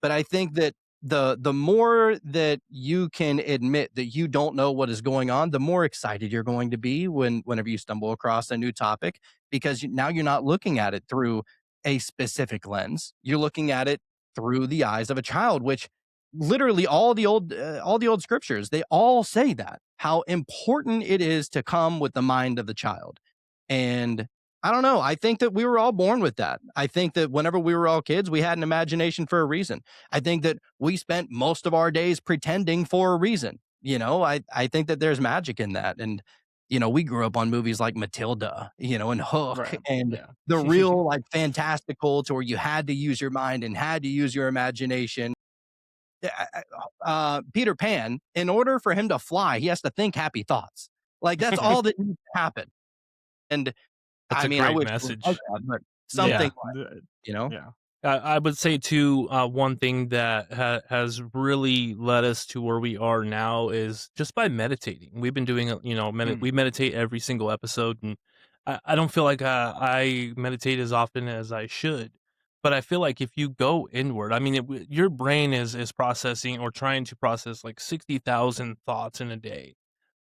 But I think that the more that you can admit that you don't know what is going on, the more excited you're going to be whenever you stumble across a new topic, because now you're not looking at it through a specific lens. You're looking at it through the eyes of a child, which literally all the old scriptures, they all say that, how important it is to come with the mind of the child. And I don't know. I think that we were all born with that. I think that whenever we were all kids, we had an imagination for a reason. I think that we spent most of our days pretending for a reason. I think that there's magic in that. And, we grew up on movies like Matilda, and Hook Right. and Yeah. the real like fantastical to where you had to use your mind and had to use your imagination. Peter Pan, in order for him to fly, he has to think happy thoughts. Like that's all that needs to happen. And That's I a mean, I great wish it was like message. that, but Yeah. something you know? Yeah. I would say too, one thing that has really led us to where we are now is just by meditating. We've been doing, we meditate every single episode, and I don't feel like I meditate as often as I should. But I feel like if you go inward, I mean, your brain is processing or trying to process like 60,000 thoughts in a day,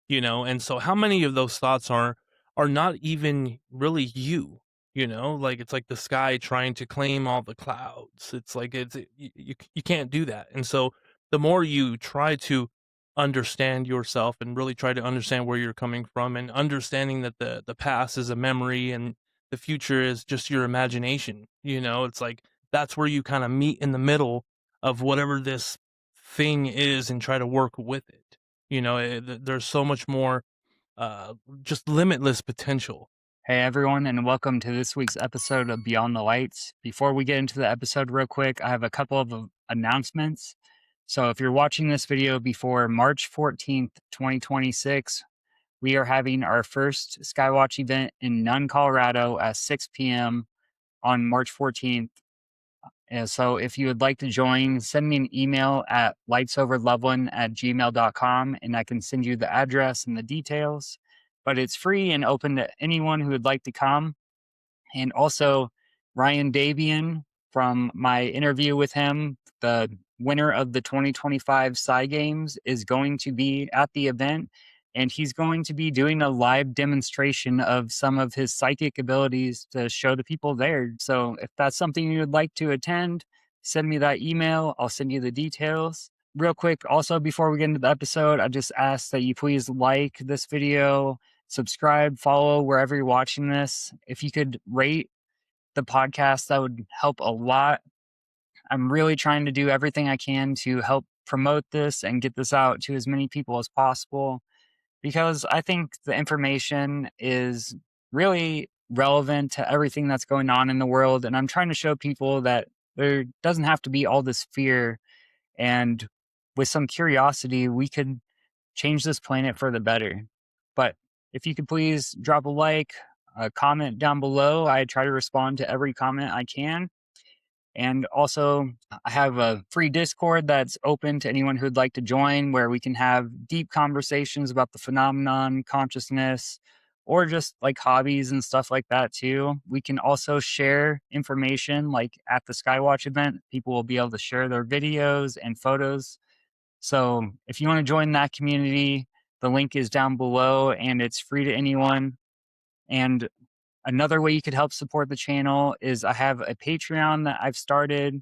and so how many of those thoughts are not even really you? Like it's like the sky trying to claim all the clouds. It's like you can't do that. And so the more you try to understand yourself and really try to understand where you're coming from, and understanding that the past is a memory and the future is just your imagination, it's like that's where you kind of meet in the middle of whatever this thing is and try to work with it. There's so much more just limitless potential. Hey everyone, and welcome to this week's episode of Beyond the Lights. Before we get into the episode real quick, I have a couple of announcements. So if you're watching this video before March 14th, 2026, we are having our first Skywatch event in Nunn, Colorado at 6 p.m. on March 14th. And so if you would like to join, send me an email at lightsoverloveland@gmail.com and I can send you the address and the details. But it's free and open to anyone who would like to come. And also, Ryan Davian, from my interview with him, the winner of the 2025 Psy Games, is going to be at the event. And he's going to be doing a live demonstration of some of his psychic abilities to show the people there. So if that's something you would like to attend, send me that email. I'll send you the details. Real quick, also, before we get into the episode, I just ask that you please like this video, subscribe, follow wherever you're watching this. If you could rate the podcast, that would help a lot. I'm really trying to do everything I can to help promote this and get this out to as many people as possible, because I think the information is really relevant to everything that's going on in the world. And I'm trying to show people that there doesn't have to be all this fear. And with some curiosity, we could change this planet for the better. But if you could please drop a like, a comment down below. I try to respond to every comment I can. And also, I have a free Discord that's open to anyone who'd like to join, where we can have deep conversations about the phenomenon, consciousness, or just like hobbies and stuff like that too. We can also share information, like at the Skywatch event, people will be able to share their videos and photos. So if you want to join that community, the link is down below and it's free to anyone. And another way you could help support the channel is I have a Patreon that I've started,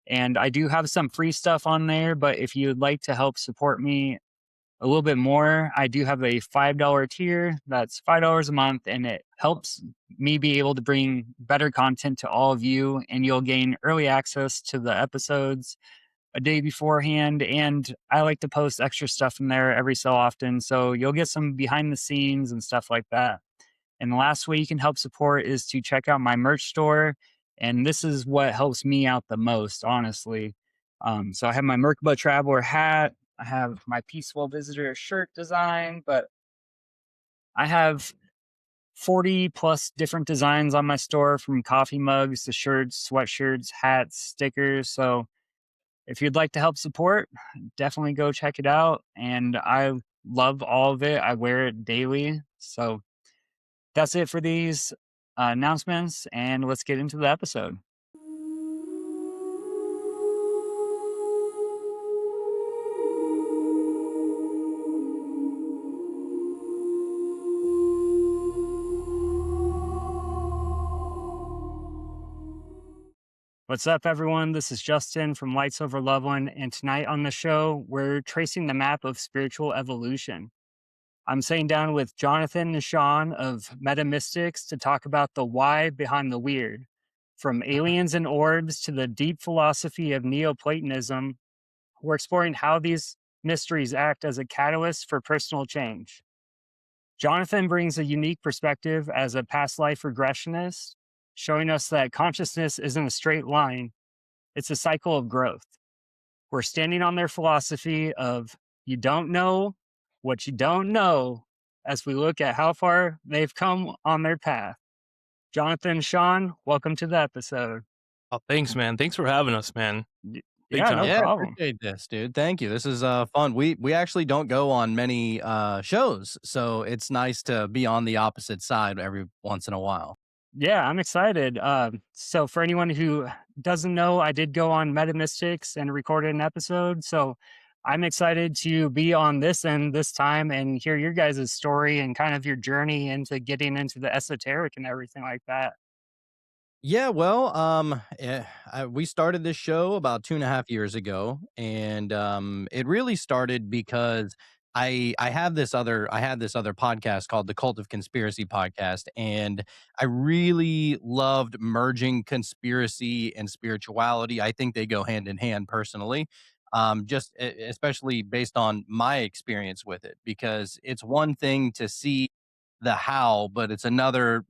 and I do have some free stuff on there. But if you'd like to help support me a little bit more, I do have a $5 tier. That's $5 a month, and it helps me be able to bring better content to all of you. And you'll gain early access to the episodes a day beforehand. And I like to post extra stuff in there every so often. So you'll get some behind the scenes and stuff like that. And the last way you can help support is to check out my merch store. And this is what helps me out the most, honestly. So I have my Merkaba Traveler hat. I have my Peaceful Visitor shirt design, but I have 40 plus different designs on my store, from coffee mugs to shirts, sweatshirts, hats, stickers. So if you'd like to help support, definitely go check it out. And I love all of it. I wear it daily. So that's it for these announcements, and let's get into the episode. What's up, everyone? This is Justin from Lights Over Loveland, and tonight on the show, we're tracing the map of spiritual evolution. I'm sitting down with Jonathan and Sean of Metamystics to talk about the why behind the weird, from aliens and orbs to the deep philosophy of Neoplatonism. We're exploring how these mysteries act as a catalyst for personal change. Jonathan brings a unique perspective as a past life regressionist, showing us that consciousness isn't a straight line, it's a cycle of growth. We're standing on their philosophy of you don't know what you don't know as we look at how far they've come on their path. Jonathan, Sean, welcome to the episode. Oh, thanks, man. Thanks for having us, man. Big Yeah, no time. Yeah, problem. appreciate this, dude. Thank you. This is fun. We actually don't go on many shows, so it's nice to be on the opposite side every once in a while. Yeah, I'm excited. So, for anyone who doesn't know, I did go on Metamystics and recorded an episode. So, I'm excited to be on this end this time and hear your guys' story and kind of your journey into getting into the esoteric and everything like that. Yeah, well, we started this show about 2.5 years ago, and it really started because I had this other podcast called the Cult of Conspiracy podcast, and I really loved merging conspiracy and spirituality. I think they go hand in hand, personally. Especially based on my experience with it, because it's one thing to see the how, but it's another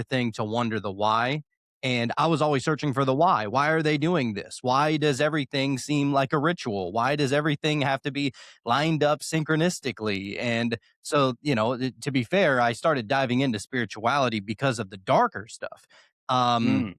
thing to wonder the why. And I was always searching for the why. Why are they doing this? Why does everything seem like a ritual? Why does everything have to be lined up synchronistically? And so, to be fair, I started diving into spirituality because of the darker stuff. Mm,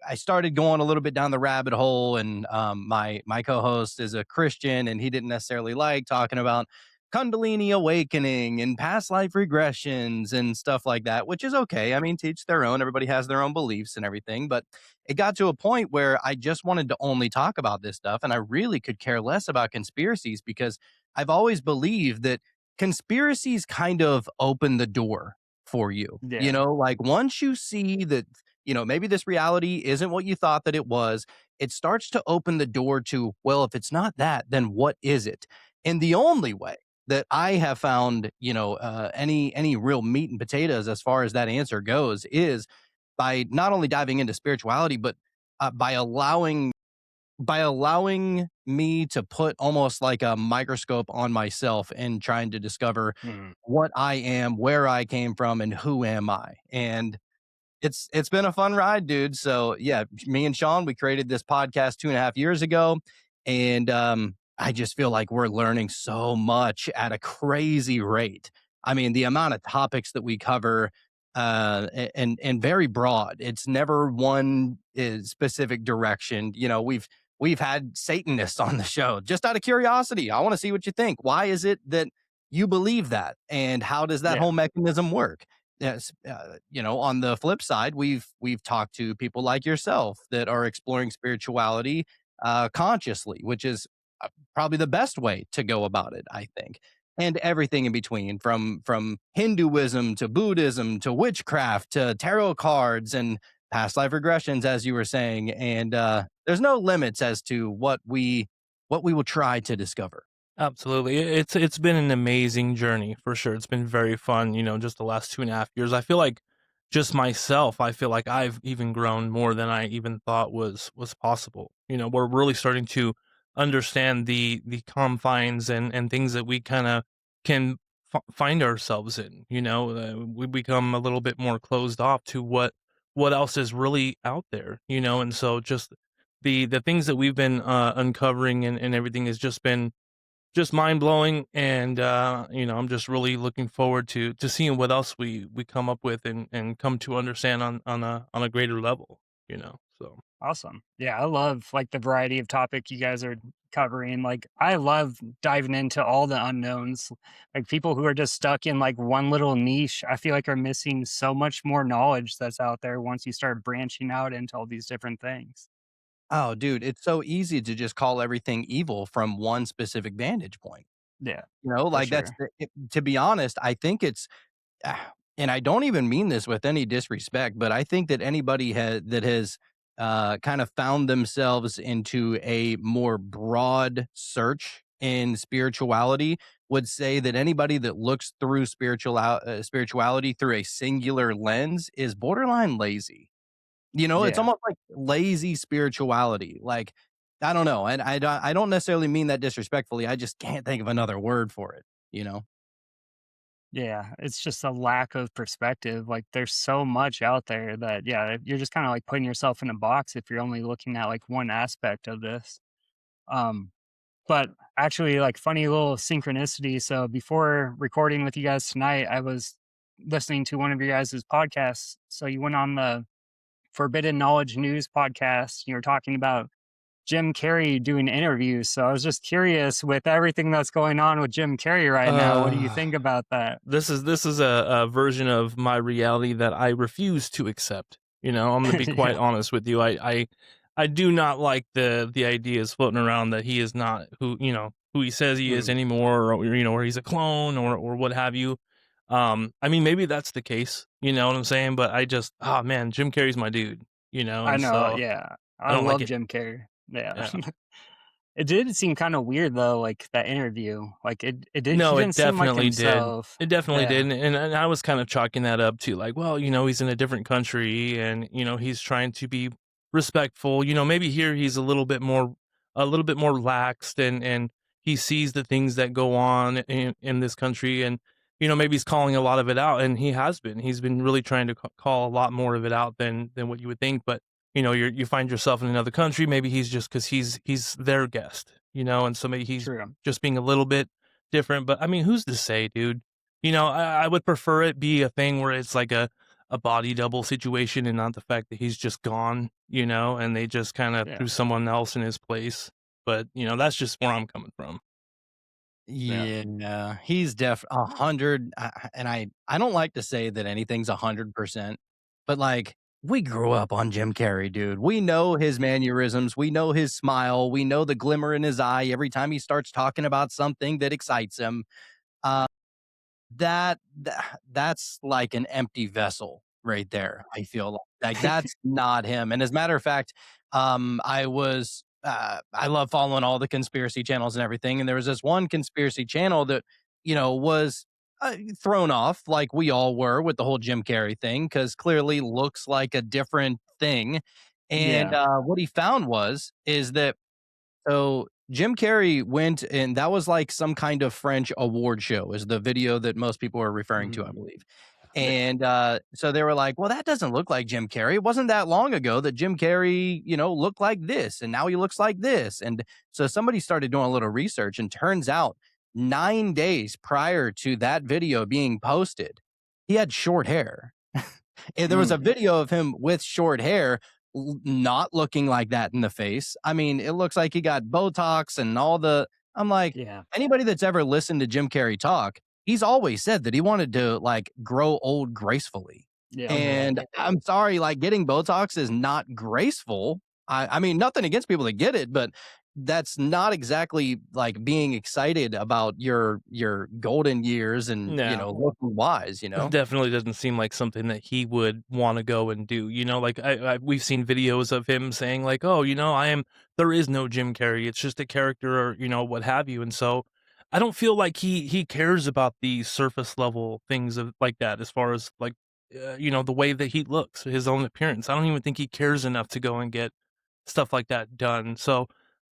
I started going a little bit down the rabbit hole, and my co-host is a Christian, and he didn't necessarily like talking about Kundalini awakening and past life regressions and stuff like that, which is okay. I mean, teach their own. Everybody has their own beliefs and everything. But it got to a point where I just wanted to only talk about this stuff. And I really could care less about conspiracies, because I've always believed that conspiracies kind of open the door for you. yeah. Like, once you see that, maybe this reality isn't what you thought that it was, it starts to open the door to, well, if it's not that, then what is it? And the only way that I have found, any real meat and potatoes as far as that answer goes, is by not only diving into spirituality, but by allowing me to put almost like a microscope on myself and trying to discover Mm, what I am, where I came from, and who am I. And it's been a fun ride, dude. So yeah, me and Sean, we created this podcast 2.5 years ago, and I just feel like we're learning so much at a crazy rate. I mean, the amount of topics that we cover, and very broad. It's never one specific direction. We've had Satanists on the show just out of curiosity. I want to see what you think. Why is it that you believe that, and how does that yeah. whole mechanism work? Yes, on the flip side, we've talked to people like yourself that are exploring spirituality consciously, which is probably the best way to go about it, I think. And everything in between, from Hinduism to Buddhism to witchcraft to tarot cards and past life regressions, as you were saying. And there's no limits as to what we will try to discover. Absolutely. It's been an amazing journey for sure. It's been very fun, just the last 2.5 years. I feel like just myself, I feel like I've even grown more than I even thought was possible. We're really starting to understand the confines and things that we kind of can find ourselves in. We become a little bit more closed off to what else is really out there. And so just the things that we've been uncovering and everything has just mind blowing, and I'm just really looking forward to seeing what else we come up with and come to understand on a greater level. So Awesome. Yeah, I love like the variety of topic you guys are covering. Like I love diving into all the unknowns. Like people who are just stuck in like one little niche, I feel like are missing so much more knowledge that's out there once you start branching out into all these different things. Oh, dude, it's so easy to just call everything evil from one specific vantage point. Yeah, for Like, that's sure. to be honest, I think it's and I don't even mean this with any disrespect, but I think that anybody that has kind of found themselves into a more broad search in spirituality would say that anybody that looks through spirituality through a singular lens is borderline lazy. You know, it's Yeah. almost like lazy spirituality. Like, I don't know, and I don't necessarily mean that disrespectfully. I just can't think of another word for it. You know. Yeah, it's just a lack of perspective. Like there's so much out there that yeah, you're just kind of like putting yourself in a box if you're only looking at like one aspect of this. Um but actually like funny little synchronicity. So before recording with you guys tonight, I was listening to one of your guys' podcasts. So you went on the Forbidden Knowledge News podcast. You were talking about Jim Carrey doing interviews. So I was just curious with everything that's going on with Jim Carrey right now, what do you Uh, think about that? this is a version of my reality that I refuse to accept. You know, I'm gonna be quite Yeah. honest with you. I do not like the ideas floating around that he is not who who he says he is Mm. anymore, or or he's a clone or what have you. I mean, maybe that's the case. You know what I'm saying? But I just, oh man, Jim Carrey's my dude. You know, I and know, so yeah. I I don't like love it. Jim Carrey. Yeah. Yeah. It did seem kinda weird though, like, that interview. Like, it did he No, didn't it seem like definitely did. himself. It definitely Yeah. did, and I was kind of chalking that up to like, well, he's in a different country, and he's trying to be respectful. Maybe here he's a little bit more relaxed, and he sees the things that go on in this country, and maybe he's calling a lot of it out, and he has been. He's been really trying to call a lot more of it out than what you would think, but you find yourself in another country. Maybe he's just because he's their guest, and so maybe he's True. just being a little bit different, but I mean, who's to say, dude? I would prefer it be a thing where it's like a body double situation and not the fact that he's just gone, and they just kind of Yeah. threw someone else in his place. But, that's just where I'm coming from. Yeah. Yeah, he's 100, and I don't like to say that anything's 100%, but, like, we grew up on Jim Carrey, dude. We know his mannerisms, we know his smile, we know the glimmer in his eye every time he starts talking about something that excites him. Uh, that's like an empty vessel right there, I feel like that's not him, and as a matter of fact, I love following all the conspiracy channels and everything, and there was this one conspiracy channel that, was, thrown off like we all were with the whole Jim Carrey thing because clearly looks like a different thing, and, Yeah. what he found is that so Jim Carrey went and that was like some kind of French award show is the video that most people are referring to, I Mhm. believe. Yeah. And so they were like, well, that doesn't look like Jim Carrey. It wasn't that long ago that Jim Carrey, looked like this and now he looks like this. And so somebody started doing a little research and turns out 9 days prior to that video being posted, he had short hair. And there was a Mm. video of him with short hair not looking like that in the face. I mean, it looks like he got Botox and all the. I'm like, Yeah. anybody that's ever listened to Jim Carrey talk, he's always said that he wanted to like grow old gracefully. Yeah. And I'm sorry, like getting Botox is not graceful. I mean, nothing against people that get it, but that's not exactly like being excited about your golden years and No. looking wise, It definitely doesn't seem like something that he would wanna go and do, like, we've seen videos of him saying like, "Oh, there is no Jim Carrey, it's just a character," or, what have you, and so, I don't feel like he cares about the surface level things of like that as far as, like, the way that he looks, his own appearance. I don't even think he cares enough to go and get stuff like that done, so,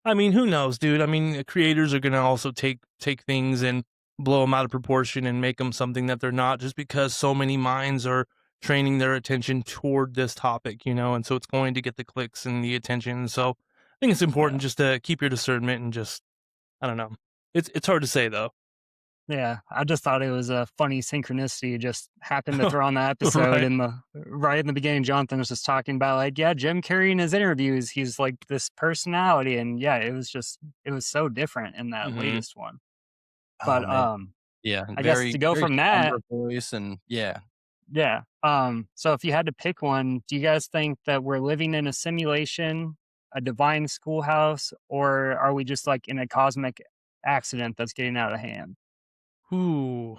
I mean, who knows, dude? I mean, creators are gonna also take things and blow them out of proportion and make them something that they're not just because so many minds are training their attention toward this topic, and so it's going to get the clicks and the attention. So I think it's important Yeah. just to keep your discernment and just I don't know. It's hard to say though. Yeah. I just thought it was a funny synchronicity. Just happened to throw on the episode Right. in the right in the beginning. Jonathan was just talking about like, yeah, Jim Carrey in his interviews, he's like this personality, and yeah, it was so different in that Mhm. latest one. Oh But man. Yeah, I guess very to go very from that, somber voice and yeah. yeah. So if you had to pick one, do you guys think that we're living in a simulation, a divine schoolhouse, or are we just like in a cosmic accident that's getting out of hand? Ooh.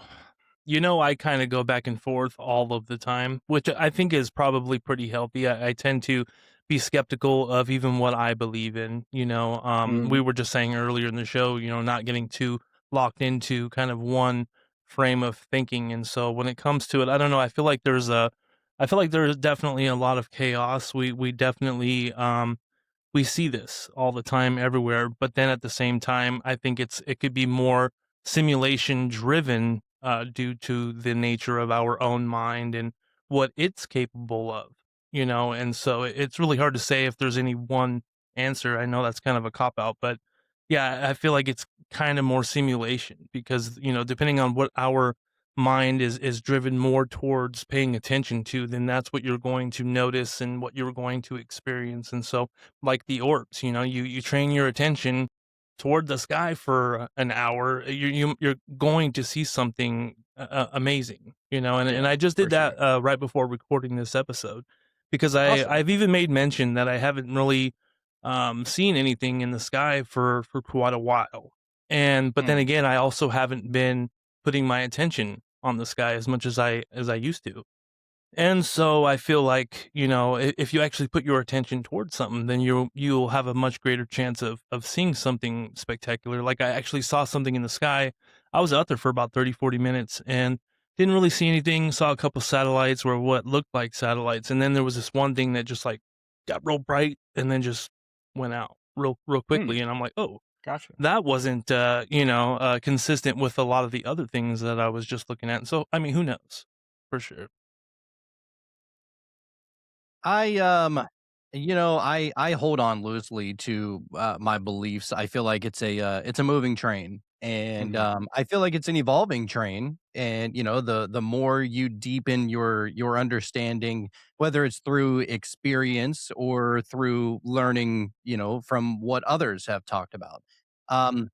I kind of go back and forth all of the time, which I think is probably pretty healthy. I tend to be skeptical of even what I believe in. We Mhm. were just saying earlier in the show, not getting too locked into kind of one frame of thinking. And so when it comes to it, I don't know. I feel like there's definitely a lot of chaos. We definitely, we see this all the time everywhere, but then at the same time I think it could be more simulation driven, due to the nature of our own mind and what it's capable of, and so it's really hard to say if there's any one answer. I know that's kind of a cop out, but yeah, I feel like it's kind of more simulation because depending on what our mind is driven more towards paying attention to, then that's what you're going to notice and what you're going to experience. And so like the orbs, you train your attention toward the sky for an hour, you're going to see something amazing, and Yeah, I just for did that sure. right before recording this episode because Awesome. I've even made mention that I haven't really seen anything in the sky for quite a while. But then Mm. again, I also haven't been putting my attention on the sky as much as I used to. And so I feel like, if you actually put your attention towards something, then you'll have a much greater chance of seeing something spectacular. Like I actually saw something in the sky. I was out there for about 30-40 minutes and didn't really see anything. Saw a couple satellites or what looked like satellites. And then there was this one thing that just like got real bright and then just went out real Mm. quickly. And I'm like, oh, Gotcha. that wasn't, consistent with a lot of the other things that I was just looking at. And so, I mean, who knows for sure. I I hold on loosely to my beliefs. I feel like it's a moving train, and Mhm. I feel like it's an evolving train. And the more you deepen your understanding, whether it's through experience or through learning, from what others have talked about. Um,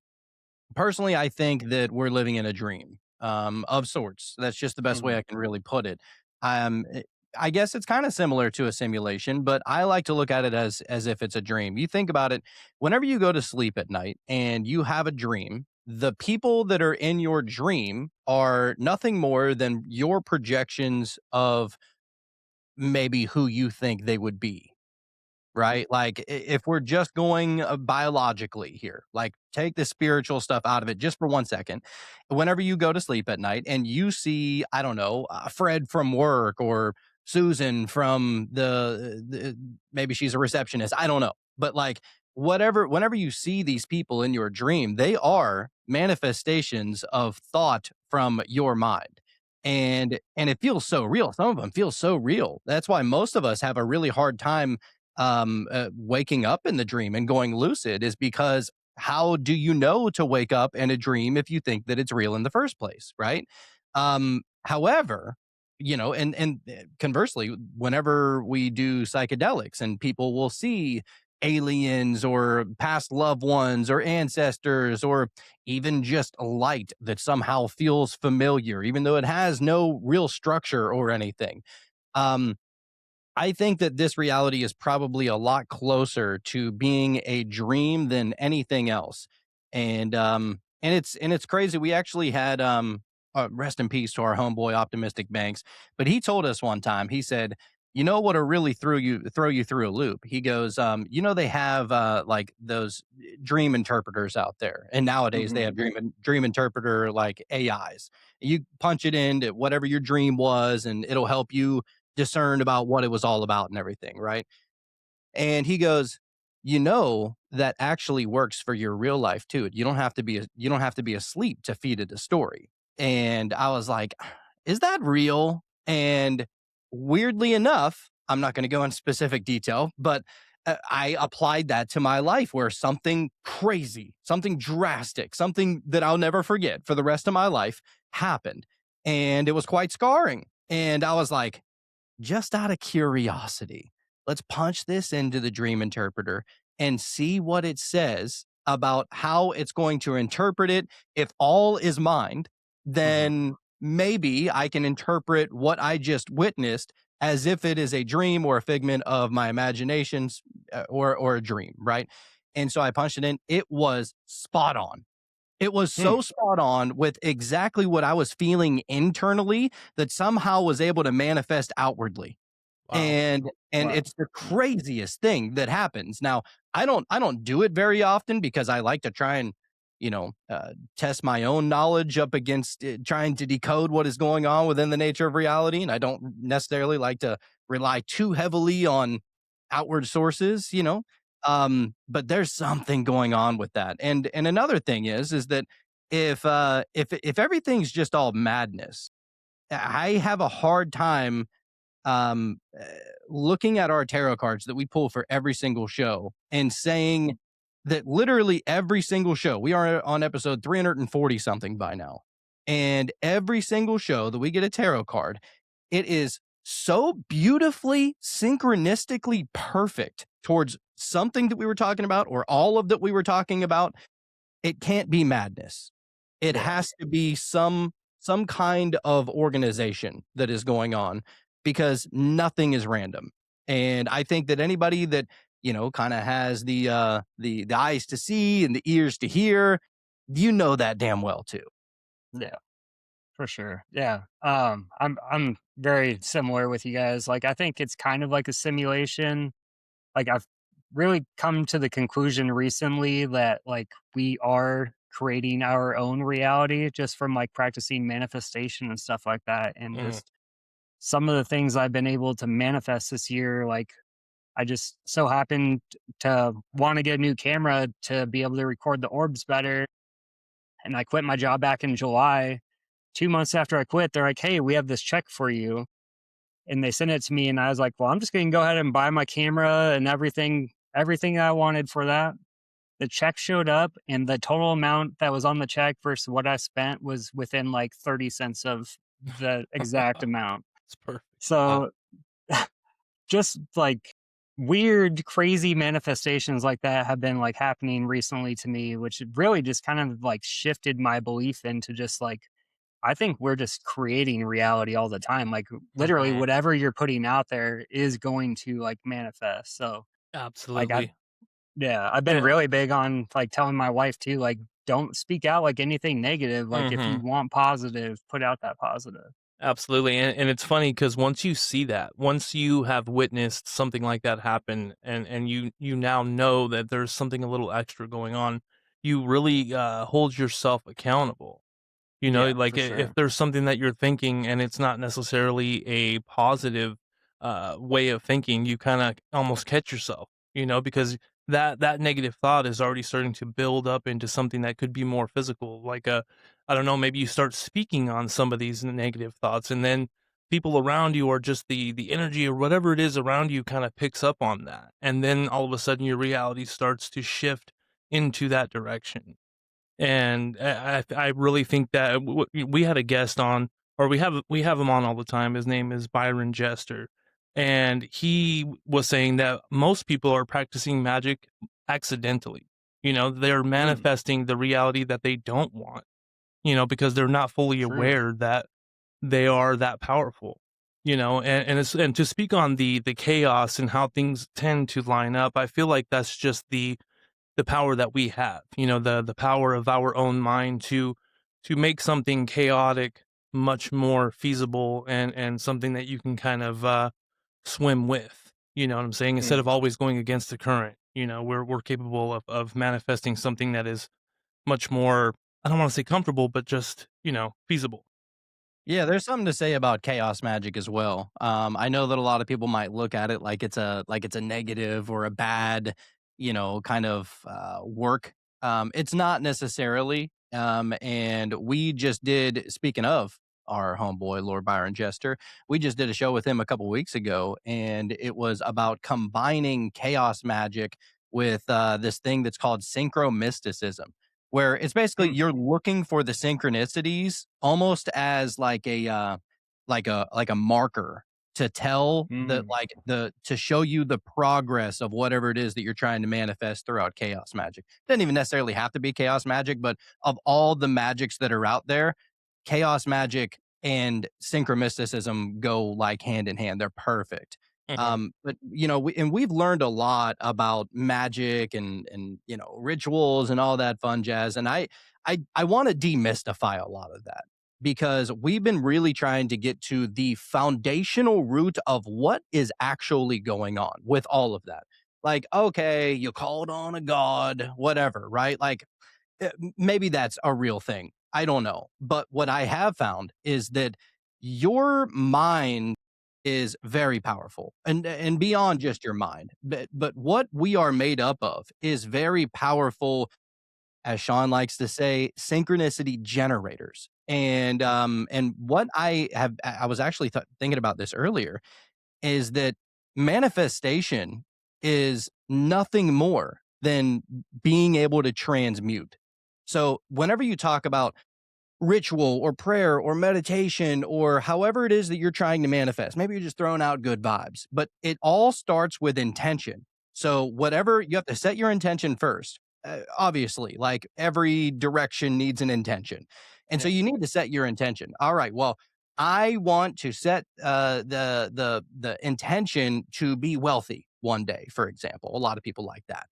Personally, I think that we're living in a dream, of sorts. That's just the best way Mhm. I can really put it. I guess it's kind of similar to a simulation, but I like to look at it as if it's a dream. You think about it, whenever you go to sleep at night and you have a dream, the people that are in your dream are nothing more than your projections of maybe who you think they would be. Mm. Right? Like, if we're just going, biologically here, like, take the spiritual stuff out of it just for 1 second. Whenever you go to sleep at night and you see, I don't know, Fred from work or Susan from the maybe she's a receptionist, I don't know. But, like, whenever you see these people in your dream, they are manifestations of thought from your mind. And it feels so real. Some of them feel so real. That's why most of us have a really hard time waking up in the dream and going lucid, is because how do you know to wake up in a dream if you think that it's real in the first place, right? However, and conversely, whenever we do psychedelics and people will see aliens or past loved ones or ancestors or even just light that somehow feels familiar, even though it has no real structure or anything. Um, I think that this reality is probably a lot closer to being a dream than anything else. And it's crazy. We actually had rest in peace to our homeboy Optimistic Banks, but he told us one time, he said, you know what'll really throw you through a loop? He goes, they have like those dream interpreters out there. And nowadays they Mhm. have dream interpreter like AIs. You punch it into whatever your dream was, and it'll help you discern about what it was all about and everything, right? And he goes, that actually works for your real life too. You don't have to be asleep to feed it a story. And I was like, is that real? And weirdly enough, I'm not going to go into specific detail, but I applied that to my life where something crazy, something drastic, something that I'll never forget for the rest of my life happened. And it was quite scarring. And I was like, just out of curiosity, let's punch this into the dream interpreter and see what it says about how it's going to interpret it. If all is mind, Mhm. then maybe I can interpret what I just witnessed as if it is a dream or a figment of my imaginations, or a dream, right? And so I punched it in. It was spot on. It was so spot on with exactly what I was feeling internally that somehow was able to manifest outwardly. Wow. And Wow. it's the craziest thing that happens. Now, I don't do it very often because I like to try and, test my own knowledge up against trying to decode what is going on within the nature of reality. And I don't necessarily like to rely too heavily on outward sources, but there's something going on with that. And another thing is that if everything's just all madness, I have a hard time um uh, looking at our tarot cards that we pull for every single show and saying that literally every single show, we are on episode 340 something by now, and every single show that we get a tarot card, it is so beautifully synchronistically perfect towards something that we were talking about or all of that we were talking about. It can't be madness. It Yeah. has to be some kind of organization that is going on, because nothing is random. And I think that anybody that, kind of has the eyes to see and the ears to hear, that damn well too. Yeah, for sure. Yeah. I'm very similar with you guys. Like, I think it's kind of like a simulation. Like, I've really come to the conclusion recently that like we are creating our own reality just from like practicing manifestation and stuff like that. And Mm. just some of the things I've been able to manifest this year, like I just so happened to want to get a new camera to be able to record the orbs better. And I quit my job back in July. 2 months after I quit, they're like, "Hey, we have this check for you." And they sent it to me, and I was like, "Well, I'm just going to go ahead and buy my camera and everything I wanted for that." The check showed up, and the total amount that was on the check versus what I spent was within like 30 cents of the exact amount. It's perfect. Wow. So just like weird, crazy manifestations like that have been like happening recently to me, which really just kind of like shifted my belief into just like, I think we're just creating reality all the time. Like literally Mhm. whatever you're putting out there is going to like manifest. So like I Absolutely. yeah, I've been And really big on like telling my wife too, like don't speak out like anything negative. Like if you mhm. want positive, put out that positive. Absolutely, and it's funny because once you see that, once you have witnessed something like that happen, and you now know that there's something a little extra going on, you really hold yourself accountable. Yeah, Like for if sure. there's something that you're thinking and it's not necessarily a positive way of thinking, you kind of almost catch yourself, because that negative thought is already starting to build up into something that could be more physical. Like I don't know, maybe you start speaking on some of these negative thoughts, and then people around you or just the energy or whatever it is around you kind of picks up on that, and then all of a sudden your reality starts to shift into that direction. And I really think that we had a guest on, or we have him on all the time. His name is Byron Jester, and he was saying that most people are practicing magic accidentally. They're Mm, manifesting the reality that they don't want. Because they're not fully true. aware that they are that powerful. And to speak on the chaos and how things tend to line up, I feel like that's just the power that we have, the power of our own mind to make something chaotic much more feasible and something that you can kind of swim with. You know what I'm saying? Instead Mm. of always going against the current, we're capable of manifesting something that is much more, I don't want to say comfortable, but just, feasible. Yeah, there's something to say about chaos magic as well. I know that a lot of people might look at it like it's a negative or a bad, kind of work. It's not necessarily. And we just did. Speaking of our homeboy Lord Byron Jester, we just did a show with him a couple weeks ago, and it was about combining chaos magic with this thing that's called synchromysticism, where it's basically Mm. you're looking for the synchronicities almost as like a marker to tell that, Mm. like, the to show you the progress of whatever it is that you're trying to manifest throughout chaos magic. Doesn't even necessarily have to be chaos magic, but of all the magics that are out there, chaos magic and synchromysticism go like hand in hand. They're perfect. Mhm. But we've learned a lot about magic and rituals and all that fun jazz. And I want to demystify a lot of that because we've been really trying to get to the foundational root of what is actually going on with all of that. Like, okay, you called on a god, whatever, right? Like, maybe that's a real thing. I don't know. But what I have found is that your mind is very powerful and beyond just your mind. But what we are made up of is very powerful, as Sean likes to say, synchronicity generators. And what I was actually thinking about this earlier is that manifestation is nothing more than being able to transmute. So whenever you talk about ritual or prayer or meditation or however it is that you're trying to manifest. Maybe you're just throwing out good vibes, but it all starts with intention. So, whatever you have to set your intention first. Obviously, like every direction needs an intention. And so Yeah. you need to set your intention. All right. Well, I want to set the intention to be wealthy one day, for example. A lot of people like that.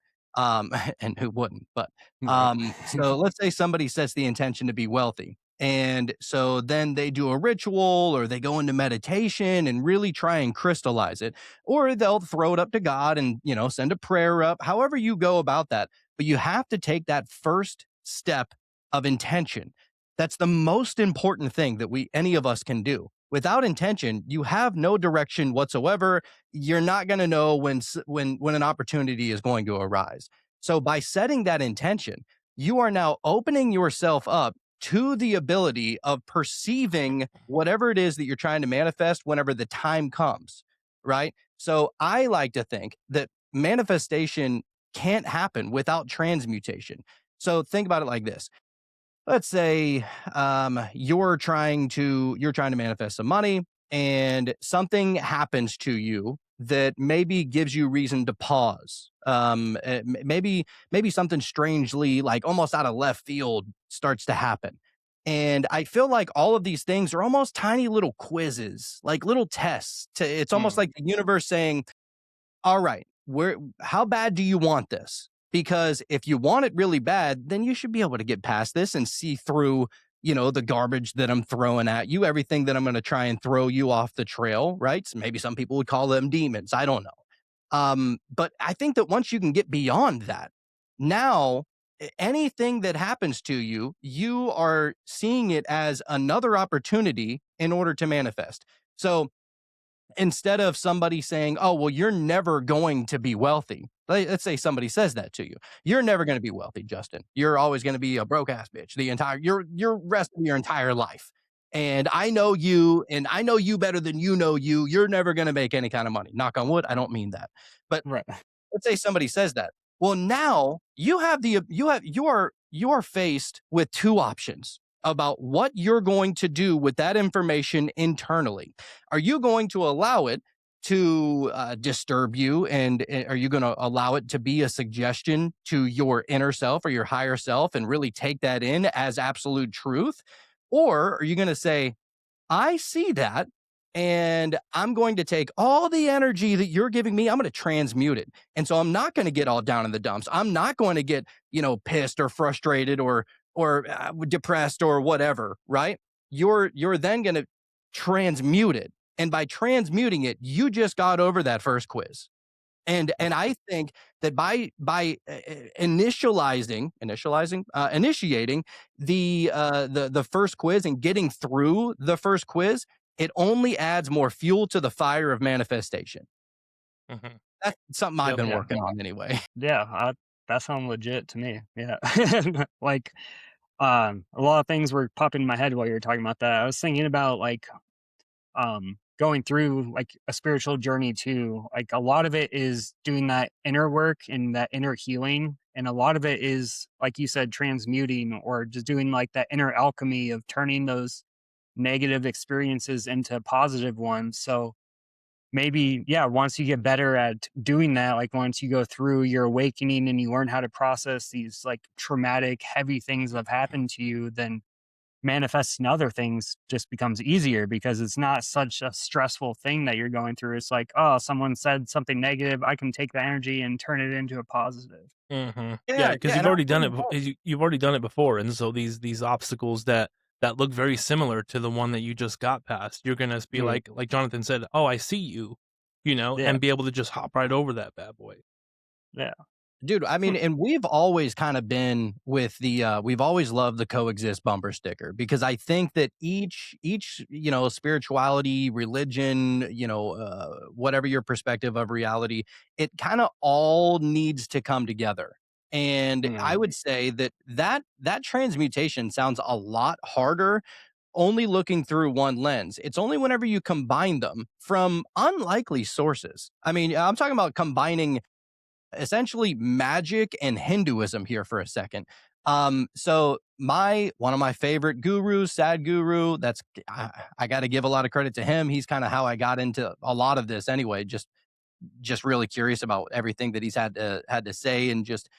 And who wouldn't? But Right. so let's say somebody sets the intention to be wealthy. And so then they do a ritual or they go into meditation and really try and crystallize it, or they'll throw it up to God and, send a prayer up, however you go about that. But you have to take that first step of intention. That's the most important thing that any of us can do. Without intention, you have no direction whatsoever. You're not going to know when an opportunity is going to arise. So by setting that intention, you are now opening yourself up to the ability of perceiving whatever it is that you're trying to manifest whenever the time comes, right? So I like to think that manifestation can't happen without transmutation. So think about it like this. Let's say you're trying to manifest some money and something happens to you that maybe gives you reason to pause. Maybe something strangely, like almost out of left field, starts to happen. And I feel like all of these things are almost tiny little quizzes, like little tests. It's almost Mm. like the universe saying, all right, how bad do you want this? Because if you want it really bad, then you should be able to get past this and see through, the garbage that I'm throwing at you, everything that I'm going to try and throw you off the trail, right? So maybe some people would call them demons. I don't know. But I think that once you can get beyond that, now anything that happens to you, you are seeing it as another opportunity in order to manifest. So instead of somebody saying, "Oh, well, you're never going to be wealthy." Let's say somebody says that to you. You're never going to be wealthy, Justin. You're always going to be a broke ass bitch the entire your rest of your entire life. And I know you and I know you better than you know you. You're never going to make any kind of money. Knock on wood, I don't mean that. But Right. let's say somebody says that. Well, now you are faced with two options about what you're going to do with that information internally. Are you going to allow it to disturb you, and are you going to allow it to be a suggestion to your inner self or your higher self and really take that in as absolute truth? Or are you going to say, I see that. And I'm going to take all the energy that you're giving me, I'm going to transmute it. And so I'm not going to get all down in the dumps. I'm not going to get, pissed or frustrated or depressed or whatever, right? You're then going to transmute it. And by transmuting it, you just got over that first quiz. And I think that by initiating the first quiz and getting through the first quiz, it only adds more fuel to the fire of manifestation. Mhm. That's something I've Yep. been Yeah. working on anyway. Yeah. That sounds legit to me. Yeah. Like, a lot of things were popping in my head while you were talking about that. I was thinking about like going through like a spiritual journey too. Like a lot of it is doing that inner work and that inner healing, and a lot of it is like you said, transmuting or just doing like that inner alchemy of turning those negative experiences into positive ones. So maybe, yeah, once you get better at doing that, like once you go through your awakening and you learn how to process these like traumatic heavy things that have happened to you, then manifesting other things just becomes easier because it's not such a stressful thing that you're going through. It's like, oh, someone said something negative. I can take the energy and turn it into a positive. Yeah, Yeah, because yeah, you've and I already done really it. You've already done it before, and so these obstacles that look very similar to the one that you just got past, you're gonna be Mhm. like Jonathan said, "Oh, I see you," Yeah. and be able to just hop right over that bad boy. Yeah. Dude, I mean, and we've always kind of been with we've always loved the coexist bumper sticker because I think that each, spirituality, religion, whatever your perspective of reality, it kind of all needs to come together. And I Mhm. would say that transmutation sounds a lot harder only looking through one lens. It's only whenever you combine them from unlikely sources. I mean, I'm talking about combining essentially magic and Hinduism here for a second. So my one of my favorite gurus, Sadhguru, I got to give a lot of credit to him. He's kind of how I got into a lot of this anyway. Just really curious about everything that he's had to say, and just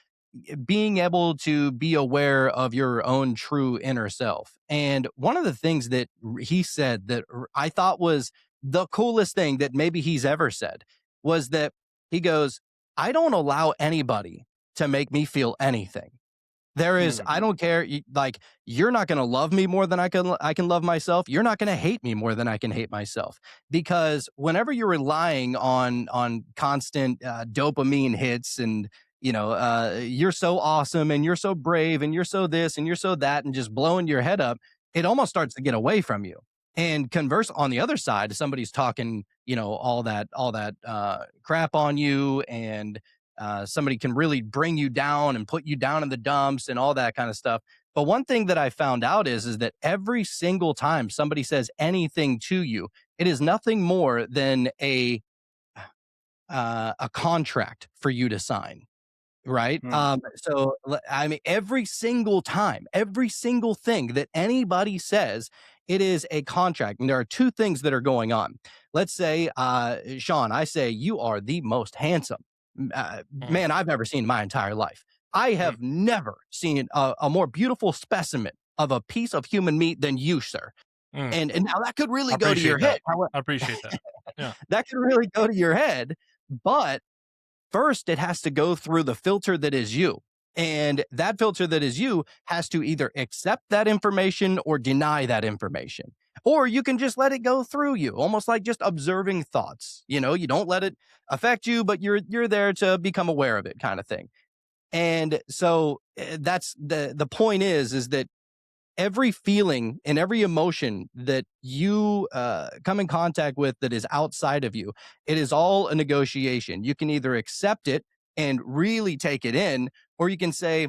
being able to be aware of your own true inner self. And one of the things that he said that I thought was the coolest thing that maybe he's ever said was that he goes, I don't allow anybody to make me feel anything. Mhm. I don't care. Like, you're not going to love me more than I can love myself. You're not going to hate me more than I can hate myself. Because whenever you're relying on constant dopamine hits, and you're so awesome and you're so brave and you're so this and you're so that, and just blowing your head up, it almost starts to get away from you. And converse on the other side, somebody's talking, all that crap on you, and somebody can really bring you down and put you down in the dumps and all that kind of stuff. But one thing that I found out is that every single time somebody says anything to you, it is nothing more than a contract for you to sign. Right. Mhm. I mean, every single time, every single thing that anybody says, it is a contract. And there are two things that are going on. Let's say, Sean, I say, you are the most handsome Mm, man I've ever seen in my entire life. I mm, have never seen a more beautiful specimen of a piece of human meat than you, sir. mm. And now that could I really go to your appreciate that. head. However, I appreciate that. Yeah. that could really go to your head. But first, it has to go through the filter that is you. And that filter that is you has to either accept that information or deny that information. Or you can just let it go through you, almost like just observing thoughts. You don't let it affect you, but you're there to become aware of it, kind of thing. And so that's the point is that every feeling and every emotion that you come in contact with that is outside of you, it is all a negotiation. You can either accept it and really take it in, or you can say,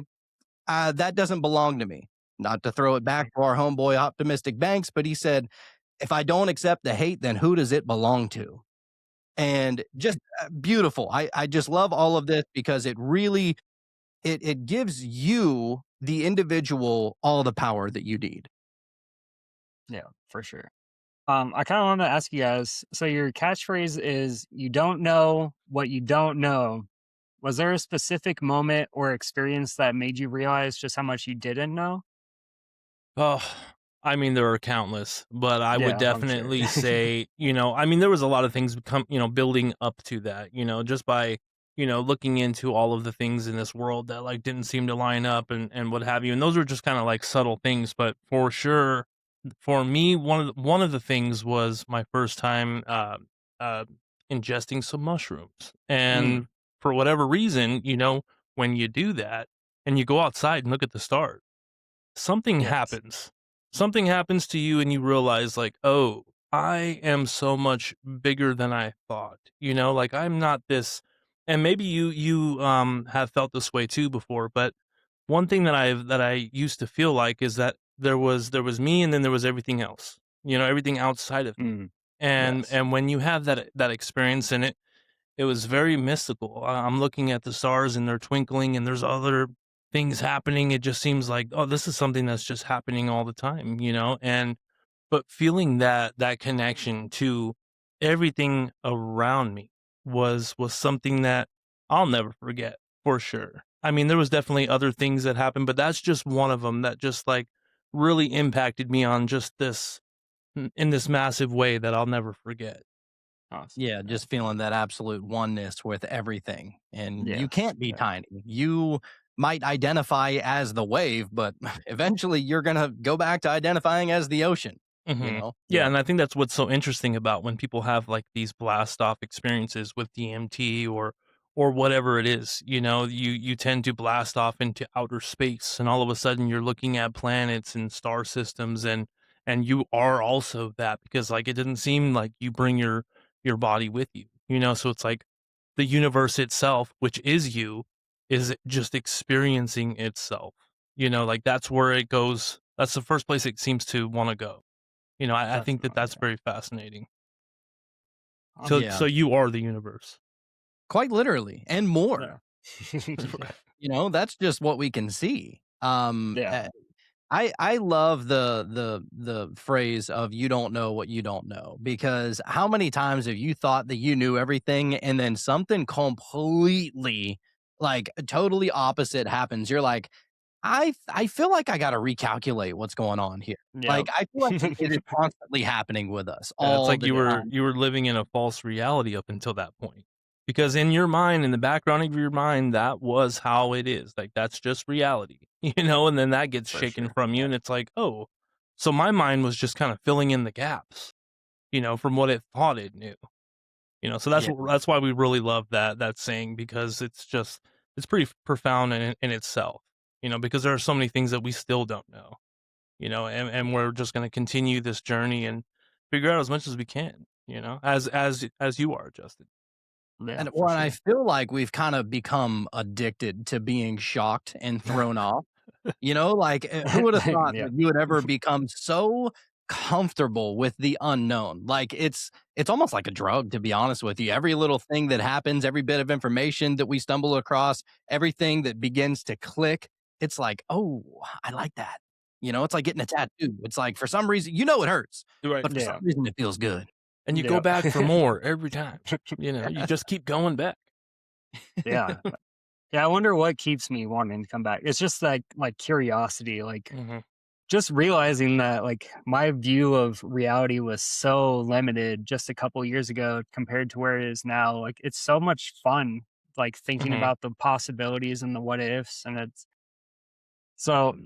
that doesn't belong to me. Not to throw it back to our homeboy Optimistic Banks, but he said, if I don't accept the hate, then who does it belong to? And just beautiful. I just love all of this because it really it gives you the individual all the power that you need. Yeah, for sure. I kind of want to ask you guys. So your catchphrase is "You don't know what you don't know." Was there a specific moment or experience that made you realize just how much you didn't know? Oh, I mean, there are countless, but I would Yeah, I'm sure. definitely say, I mean, there was a lot of things building up to that, just by, looking into all of the things in this world that like didn't seem to line up and what have you. And those were just kind of like subtle things, but for sure, for me, one of the things was my first time uh ingesting some mushrooms. Mm, And for whatever reason, when you do that and you go outside and look at the stars, something yes. happens. Something happens to you and you realize like, "Oh, I am so much bigger than I thought." Like I'm not this, and maybe you have felt this way too before, but one thing that I used to feel like is that there was me and then there was everything else. Everything outside of me. Mm, And yes. and when you have that experience in it, it was very mystical. I'm looking at the stars and they're twinkling and there's other things happening. It just seems like, oh, this is something that's just happening all the time. And but feeling that connection to everything around me was something that I'll never forget for sure. I mean, there was definitely other things that happened, but that's just one of them that just like really impacted me on just this in this massive way that I'll never forget. Awesome. Yeah, just feeling that absolute oneness with everything. And you Yes. can't be Yeah. tiny. You might identify as the wave, but eventually you're going to go back to identifying as the ocean, you know? Yeah, Yeah. and I think that's what's so interesting about when people have like these blast off experiences with DMT or whatever it is. You tend to blast off into outer space, and all of a sudden you're looking at planets and star systems, and you are also that, because like it didn't seem like you bring your body with you. So it's like the universe itself, which is you, is just experiencing itself. Like that's where it goes. That's the first place it seems to want to go. I think that Definitely. that's very fascinating. So Yeah, so you are the universe. quite literally and more. Yeah. Yeah. That's just what we can see. Yeah. I love the phrase of "you don't know what you don't know," because how many times have you thought that you knew everything and then something completely, like, totally opposite happens? You're like, I feel like I gotta recalculate what's going on here. Yep. Like, I feel like it is constantly happening with us Yeah, it's all like the time. you were living in a false reality up until that point. Because in your mind, in the background of your mind, that was how it is. Like that's just reality, and then that gets For shaken sure. from you Yeah. and it's like, "Oh, so my mind was just kind of filling in the gaps, from what it thought it knew." So Yeah. that's why we really love that saying, because it's pretty profound in itself, because there are so many things that we still don't know, and we're just going to continue this journey and figure out as much as we can, as you are, Justin. Yeah, And for well, and I sure. feel like we've kind of become addicted to being shocked and thrown off. Like, who would have thought Yeah. that you would ever become so comfortable with the unknown? Like, it's almost like a drug, to be honest with you. Every little thing that happens, every bit of information that we stumble across, everything that begins to click, it's like, "Oh, I like that." It's like getting a tattoo. It's like, for some reason, it hurts, Right. but for some Yeah. reason, it feels good. And you go Yeah. back for more every time. You just keep going back. Yeah. Yeah. I wonder what keeps me wanting to come back. It's just like curiosity, like Hmm. just realizing that like my view of reality was so limited just a couple years ago compared to where it is now. Like it's so much fun, like thinking Hmm. about the possibilities and the what ifs. And it's so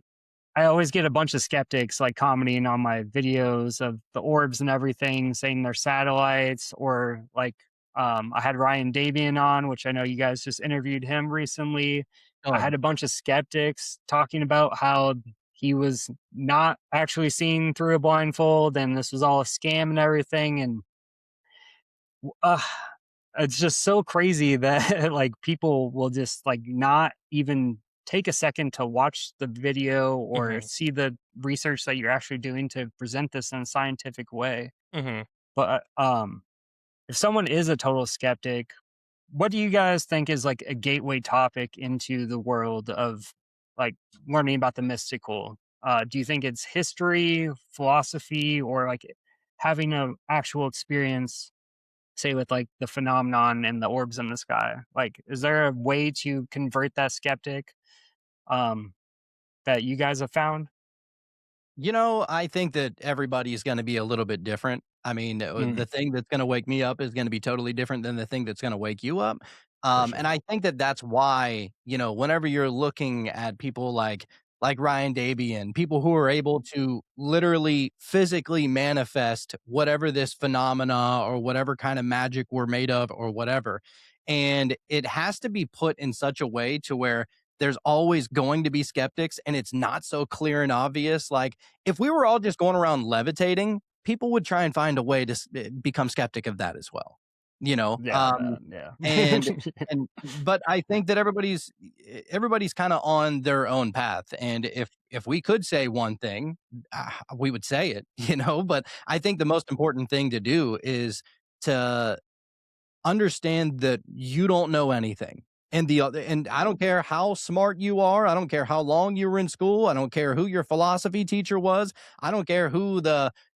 I always get a bunch of skeptics like commenting on my videos of the orbs and everything, saying they're satellites, or like I had Ryan Davian on, which I know you guys just interviewed him recently. Oh, I yeah. had a bunch of skeptics talking about how he was not actually seeing through a blindfold and this was all a scam and everything. And uh, it's just so crazy that like people will just like not even take a second to watch the video or Hmm. see the research that you're actually doing to present this in a scientific way. Hmm. But if someone is a total skeptic, what do you guys think is like a gateway topic into the world of like learning about the mystical? Do you think it's history, philosophy, or like having an actual experience, say with like the phenomenon and the orbs in the sky? Like, is there a way to convert that skeptic um, that you guys have found? I think that everybody's gonna be a little bit different. I mean, Mm, the thing that's gonna wake me up is gonna be totally different than the thing that's gonna wake you up. for And sure. I think that that's why, whenever you're looking at people like Ryan Dabian, people who are able to literally physically manifest whatever this phenomena or whatever kind of magic we're made of or whatever. And it has to be put in such a way to where there's always going to be skeptics and it's not so clear and obvious. Like, if we were all just going around levitating, people would try and find a way to become skeptic of that as well. You know, Yeah, um, yeah. and but I think that everybody's kind of on their own path, and if we could say one thing, we would say it. But I think the most important thing to do is to understand that you don't know anything. And I don't care how smart you are, I don't care how long you were in school, I don't care who your philosophy teacher was, I don't care who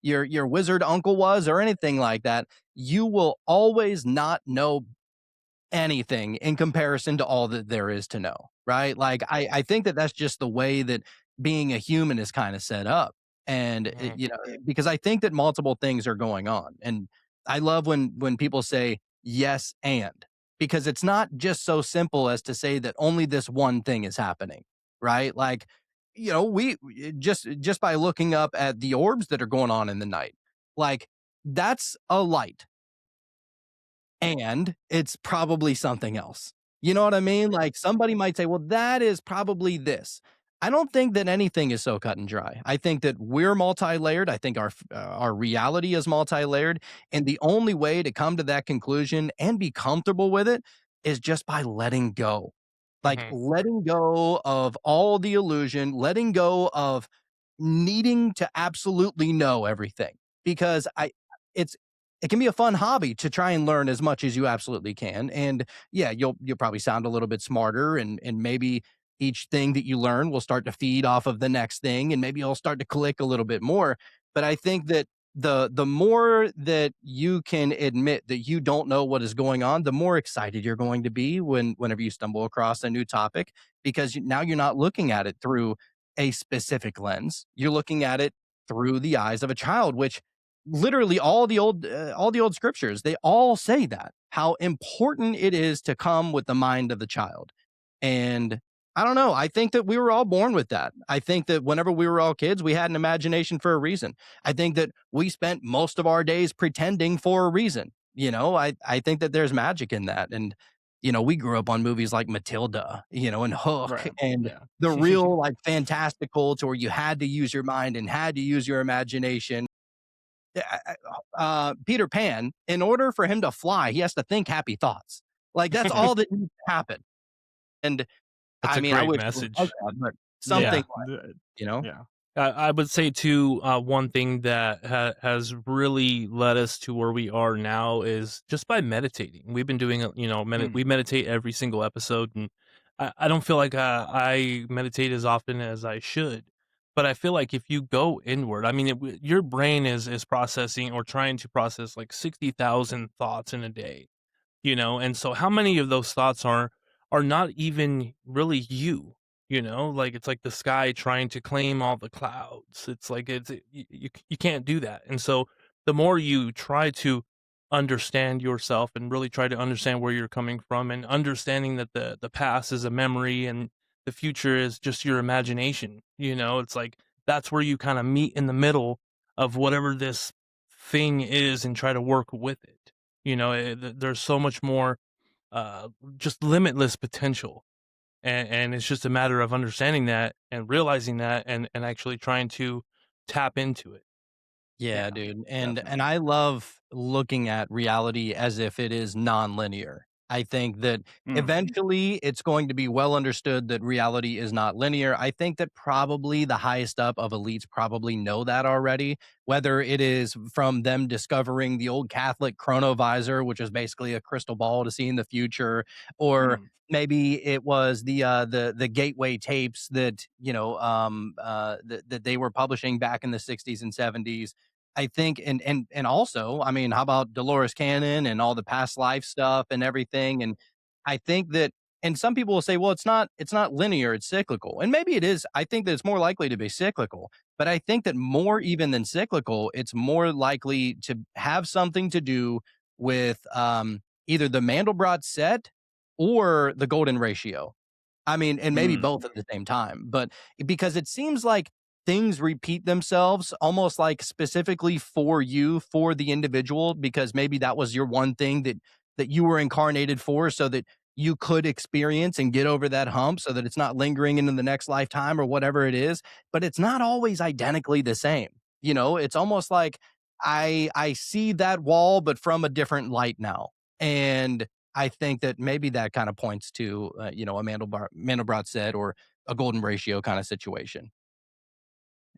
your wizard uncle was or anything like that. You will always not know anything in comparison to all that there is to know, right? Like, I think that that's just the way that being a human is kind of set up. And because I think that multiple things are going on, and I love when people say yes and, because it's not just so simple as to say that only this one thing is happening, right? Like, we just by looking up at the orbs that are going on in the night, like, that's a light, and it's probably something else. You know what I mean? Like, somebody might say, well, that is probably this. I don't think that anything is so cut and dry. I think that we're multi-layered. I think our reality is multi-layered, and the only way to come to that conclusion and be comfortable with it is just by letting go. Like, Mhm. letting go of all the illusion, letting go of needing to absolutely know everything, because it's it can be a fun hobby to try and learn as much as you absolutely can. And yeah, you'll probably sound a little bit smarter, and maybe each thing that you learn will start to feed off of the next thing, and maybe you'll start to click a little bit more. But I think that the more that you can admit that you don't know what is going on, the more excited you're going to be whenever you stumble across a new topic, because now you're not looking at it through a specific lens. You're looking at it through the eyes of a child, which literally all the old scriptures, they all say that, how important it is to come with the mind of the child. And I don't know, I think that we were all born with that. I think that whenever we were all kids, we had an imagination for a reason. I think that we spent most of our days pretending for a reason. I think that there's magic in that. And we grew up on movies like Matilda, and Hook, Right. and Yeah. the real, like, fantastical, to where you had to use your mind and had to use your imagination. Peter Pan, in order for him to fly, he has to think happy thoughts. Like, that's all that needs to happen. And That's I a mean, I great wish it was like message. that, but something Yeah. Yeah. like, you know? Yeah. I would say too, one thing that has really led us to where we are now is just by meditating. We've been doing, Mm. we meditate every single episode, and I don't feel like I meditate as often as I should. But I feel like if you go inward, I mean, your brain is processing or trying to process like 60,000 thoughts in a day, and so how many of those thoughts are not even really you, like it's like the sky trying to claim all the clouds. It's like you can't do that. And so the more you try to understand yourself and really try to understand where you're coming from, and understanding that the past is a memory and the future is just your imagination, it's like that's where you kind of meet in the middle of whatever this thing is and try to work with it. There's so much more, uh, just limitless potential, and it's just a matter of understanding that and realizing that, and actually trying to tap into it. Yeah, Yeah. dude. And Definitely. I love looking at reality as if it is nonlinear. I think that Mm. eventually it's going to be well understood that reality is not linear. I think that probably the highest up of elites probably know that already, whether it is from them discovering the old Catholic chronovisor, which is basically a crystal ball to see in the future, or Mm. maybe it was the gateway tapes that that they were publishing back in the 60s and 70s. I think, and also, I mean, how about Dolores Cannon and all the past life stuff and everything? And I think that, and some people will say, well, it's not linear, it's cyclical. And maybe it is. I think that it's more likely to be cyclical. But I think that more even than cyclical, it's more likely to have something to do with either the Mandelbrot set or the golden ratio. I mean, and maybe Mm. both at the same time, but because it seems like things repeat themselves almost like specifically for you, for the individual, because maybe that was your one thing that you were incarnated for, so that you could experience and get over that hump, so that it's not lingering into the next lifetime or whatever it is. But it's not always identically the same. It's almost like I see that wall, but from a different light now. And I think that maybe that kind of points to, a Mandelbrot set or a golden ratio kind of situation.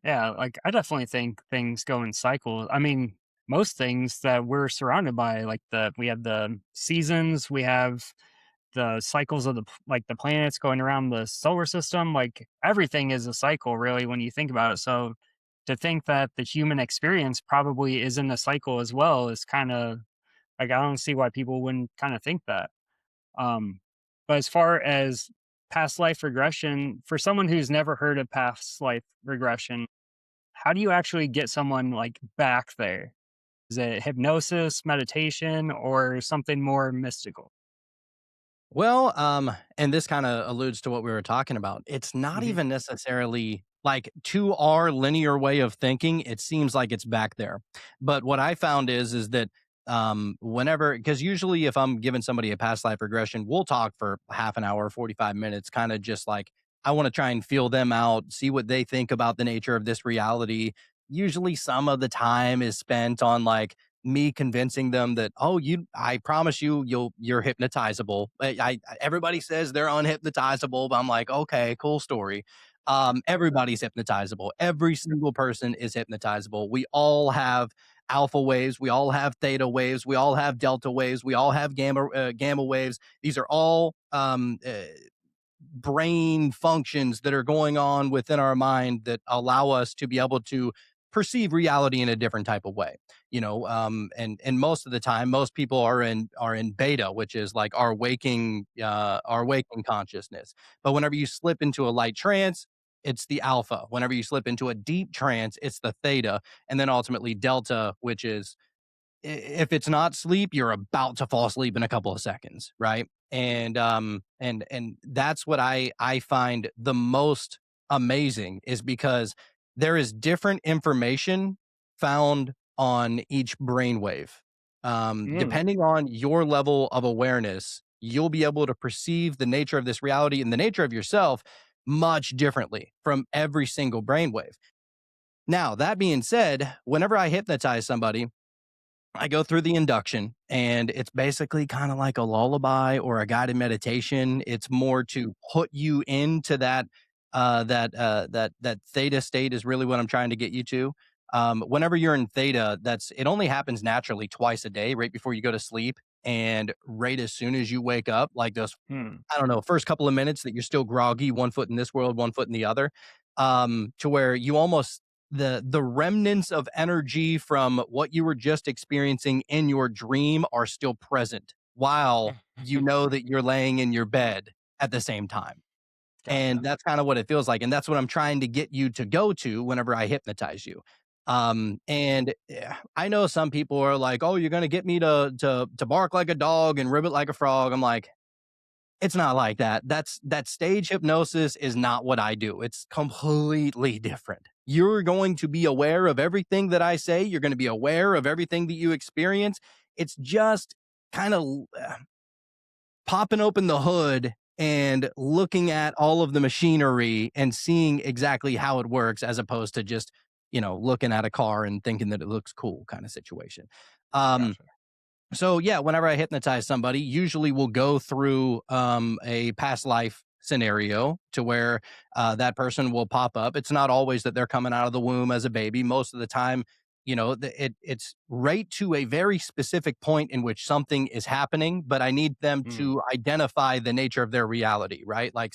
Yeah. Like, I definitely think things go in cycles. I mean, most things that we're surrounded by, like we have the seasons, we have the cycles of like the planets going around the solar system. Like, everything is a cycle, really, when you think about it. So to think that the human experience probably is in a cycle as well is kind of like, I don't see why people wouldn't kind of think that. Um, but as far as past life regression, for someone who's never heard of past life regression, how do you actually get someone like back there? Is it hypnosis, meditation, or something more mystical? Well, and this kind of alludes to what we were talking about. It's not Hmm. even necessarily like to our linear way of thinking, it seems like it's back there. But what I found is that whenever, because usually if I'm giving somebody a past life regression, we'll talk for half an hour, 45 minutes, kind of just like I want to try and feel them out, see what they think about the nature of this reality. Usually some of the time is spent on like me convincing them that, oh, I promise you you're hypnotizable. Everybody says they're unhypnotizable, but I'm like, okay, cool story. Everybody's hypnotizable. Every single person is hypnotizable. We all have alpha waves, we all have theta waves, we all have delta waves, we all have gamma waves. These are all brain functions that are going on within our mind that allow us to be able to perceive reality in a different type of way. And most of the time most people are in beta, which is like our waking consciousness. But whenever you slip into a light trance, it's the alpha. Whenever you slip into a deep trance, it's the theta. And then ultimately delta, which is if it's not sleep, you're about to fall asleep in a couple of seconds, right? And that's what I find the most amazing is because there is different information found on each brainwave. Mm. Depending on your level of awareness, you'll be able to perceive the nature of this reality and the nature of yourself much differently from every single brainwave. Now, that being said, whenever I hypnotize somebody, I go through the induction and it's basically kind of like a lullaby or a guided meditation. It's more to put you into that theta state is really what I'm trying to get you to. Whenever you're in theta, it only happens naturally twice a day, right before you go to sleep and right as soon as you wake up, like those, Hmm. I don't know, first couple of minutes that you're still groggy, one foot in this world, one foot in the other, to where you almost the remnants of energy from what you were just experiencing in your dream are still present while you know that you're laying in your bed at the same time. And Gotcha. that's kind of what it feels like. And that's what I'm trying to get you to go to whenever I hypnotize you. I know some people are like, oh, you're going to get me to bark like a dog and ribbit like a frog. I'm like, it's not like that. That stage hypnosis is not what I do. It's completely different. You're going to be aware of everything that I say. You're going to be aware of everything that you experience. It's just kind of popping open the hood and looking at all of the machinery and seeing exactly how it works as opposed to just, looking at a car and thinking that it looks cool kind of situation. Um, Gotcha. so yeah, whenever I hypnotize somebody, usually we'll go through a past life scenario to where that person will pop up. It's not always that they're coming out of the womb as a baby. Most of the time, it's right to a very specific point in which something is happening, but I need them Mm. to identify the nature of their reality, right? Like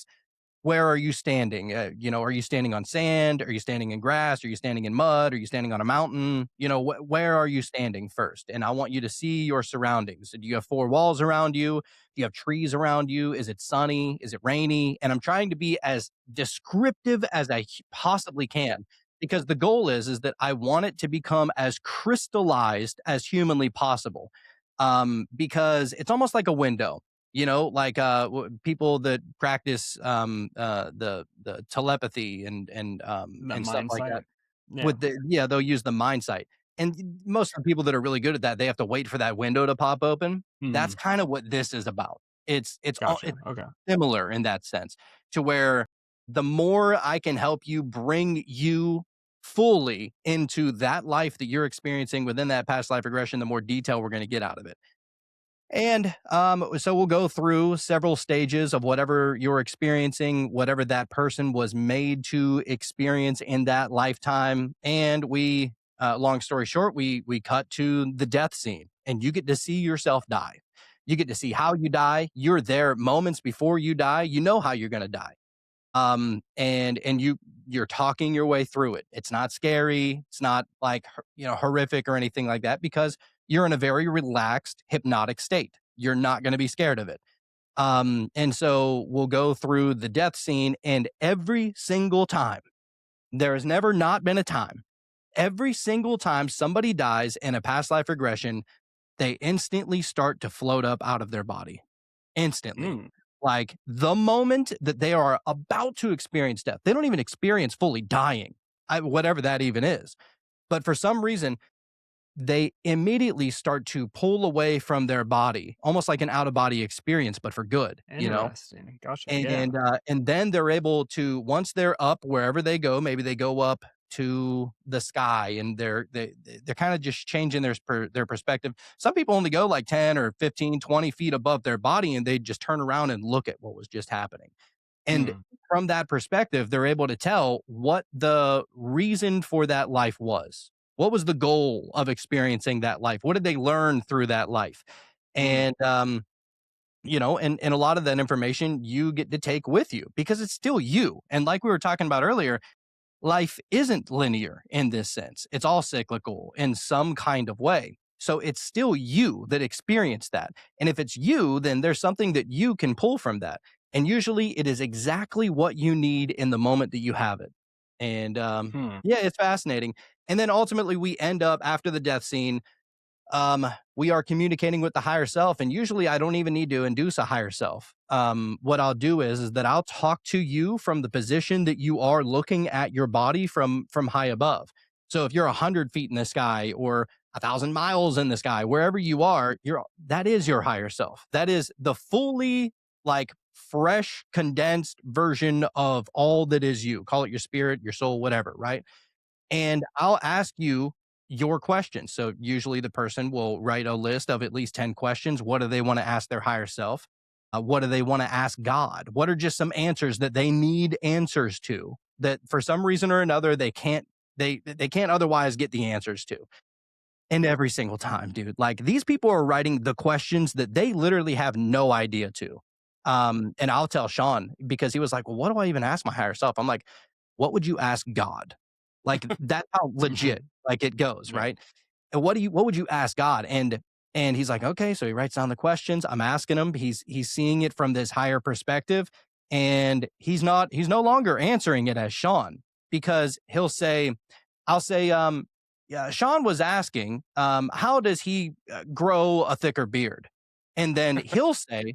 where are you standing? Are you standing on sand? Are you standing in grass? Are you standing in mud? Are you standing on a mountain? Where are you standing first? And I want you to see your surroundings. Do you have four walls around you? Do you have trees around you? Is it sunny? Is it rainy? And I'm trying to be as descriptive as I possibly can because the goal is that I want it to become as crystallized as humanly possible. Because it's almost like a window, like people that practice the telepathy That and stuff like mindset. that Yeah. they'll use the mindsight. And most of the people that are really good at that, they have to wait for that window to pop open. That's Hmm. kind of what this is about. It's Gotcha. Okay. similar in that sense to where the more I can help you bring you fully into that life that you're experiencing within that past life regression, the more detail we're going to get out of it. And so we'll go through several stages of whatever you're experiencing, whatever that person was made to experience in that lifetime. And long story short, we cut to the death scene, and you get to see yourself die. You get to see how you die. You're there moments before you die. You know how you're going to die. And you're talking your way through it. It's not scary. It's not like, horrific or anything like that because you're in a very relaxed hypnotic state. You're not going to be scared of it. And so we'll go through the death scene, and every single time, there has never not been a time. Every single time somebody dies in a past life regression, they instantly start to float up out of their body. Instantly. Mm. Like the moment that they are about to experience death, they don't even experience fully dying, whatever that even is. But for some reason, they immediately start to pull away from their body, almost like an out of body experience, but for good, you know? Interesting. Gotcha. Yeah. And then they're able to, once they're up wherever they go, maybe they go up to the sky, and they're kind of just changing their perspective. Some people only go like 10 or 15, 20 feet above their body, and they just turn around and look at what was just happening. And Mm. from that perspective, they're able to tell what the reason for that life was. What was the goal of experiencing that life? What did they learn through that life? Mm. And and a lot of that information you get to take with you because it's still you. And like we were talking about earlier, life isn't linear in this sense. It's all cyclical in some kind of way. So it's still you that experienced that. And if it's you, then there's something that you can pull from that. And usually it is exactly what you need in the moment that you have it. And Hmm. yeah, it's fascinating. And then ultimately we end up after the death scene, we are communicating with the higher self. And usually I don't even need to induce a higher self. What I'll do is that I'll talk to you from the position that you are looking at your body from high above. So if you're 100 feet in the sky or 1,000 miles in the sky, wherever you are, that is your higher self. That is the fully like fresh condensed version of all that is you. Call it your spirit, your soul, whatever, right? And I'll ask you your questions. So usually the person will write a list of at least 10 questions. What do they want to ask their higher self? What do they want to ask God? What are just some answers that they need answers to that for some reason or another they can't otherwise get the answers to? And every single time, dude, like these people are writing the questions that they literally have no idea to. And I'll tell Sean because he was like, well, what do I even ask my higher self? I'm like, what would you ask God? Like that's how legit like it goes, Yeah. right? And what would you ask God? And he's like, okay, so he writes down the questions. I'm asking him. He's seeing it from this higher perspective, and he's no longer answering it as Sean because I'll say, yeah, Sean was asking, how does he grow a thicker beard? And then he'll say,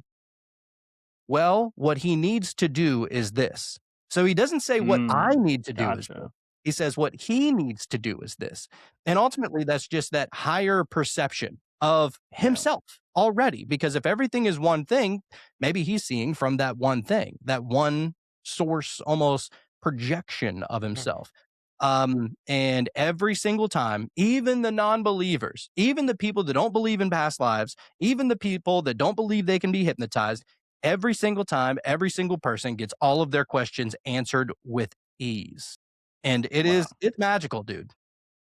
well, what he needs to do is this. So he doesn't say what I Mm. need to do is this. Gotcha. He says what he needs to do is this. And ultimately, that's just that higher perception of Yeah. himself already. Because if everything is one thing, maybe he's seeing from that one thing, that one source, almost projection of himself. And every single time, even the non believers, even the people that don't believe in past lives, even the people that don't believe they can be hypnotized, every single time, every single person gets all of their questions answered with ease. And Wow. it's magical, dude.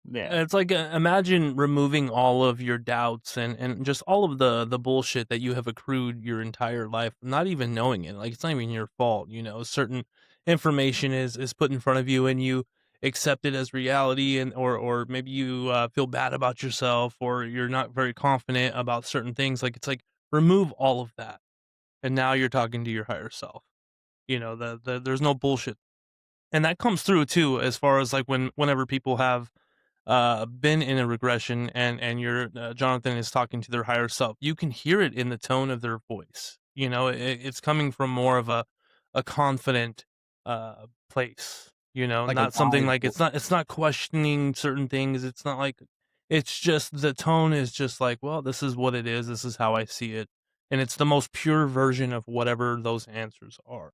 Yeah. It's like, imagine removing all of your doubts and just all of the bullshit that you have accrued your entire life, not even knowing it. Like, it's not even your fault, you know. Certain information is put in front of you, and you accept it as reality, and or maybe you feel bad about yourself, or you're not very confident about certain things. Like, it's like remove all of that, and now you're talking to your higher self. You know, there's no bullshit, and that comes through too, as far as like whenever people have been in a regression, and your Jonathan is talking to their higher self, you can hear it in the tone of their voice. You know, it's coming from more of a confident place. You know, Like a not something wise like it's not questioning certain things. It's not like it's just the tone is just like, well, this is what it is. This is how I see it, and it's the most pure version of whatever those answers are.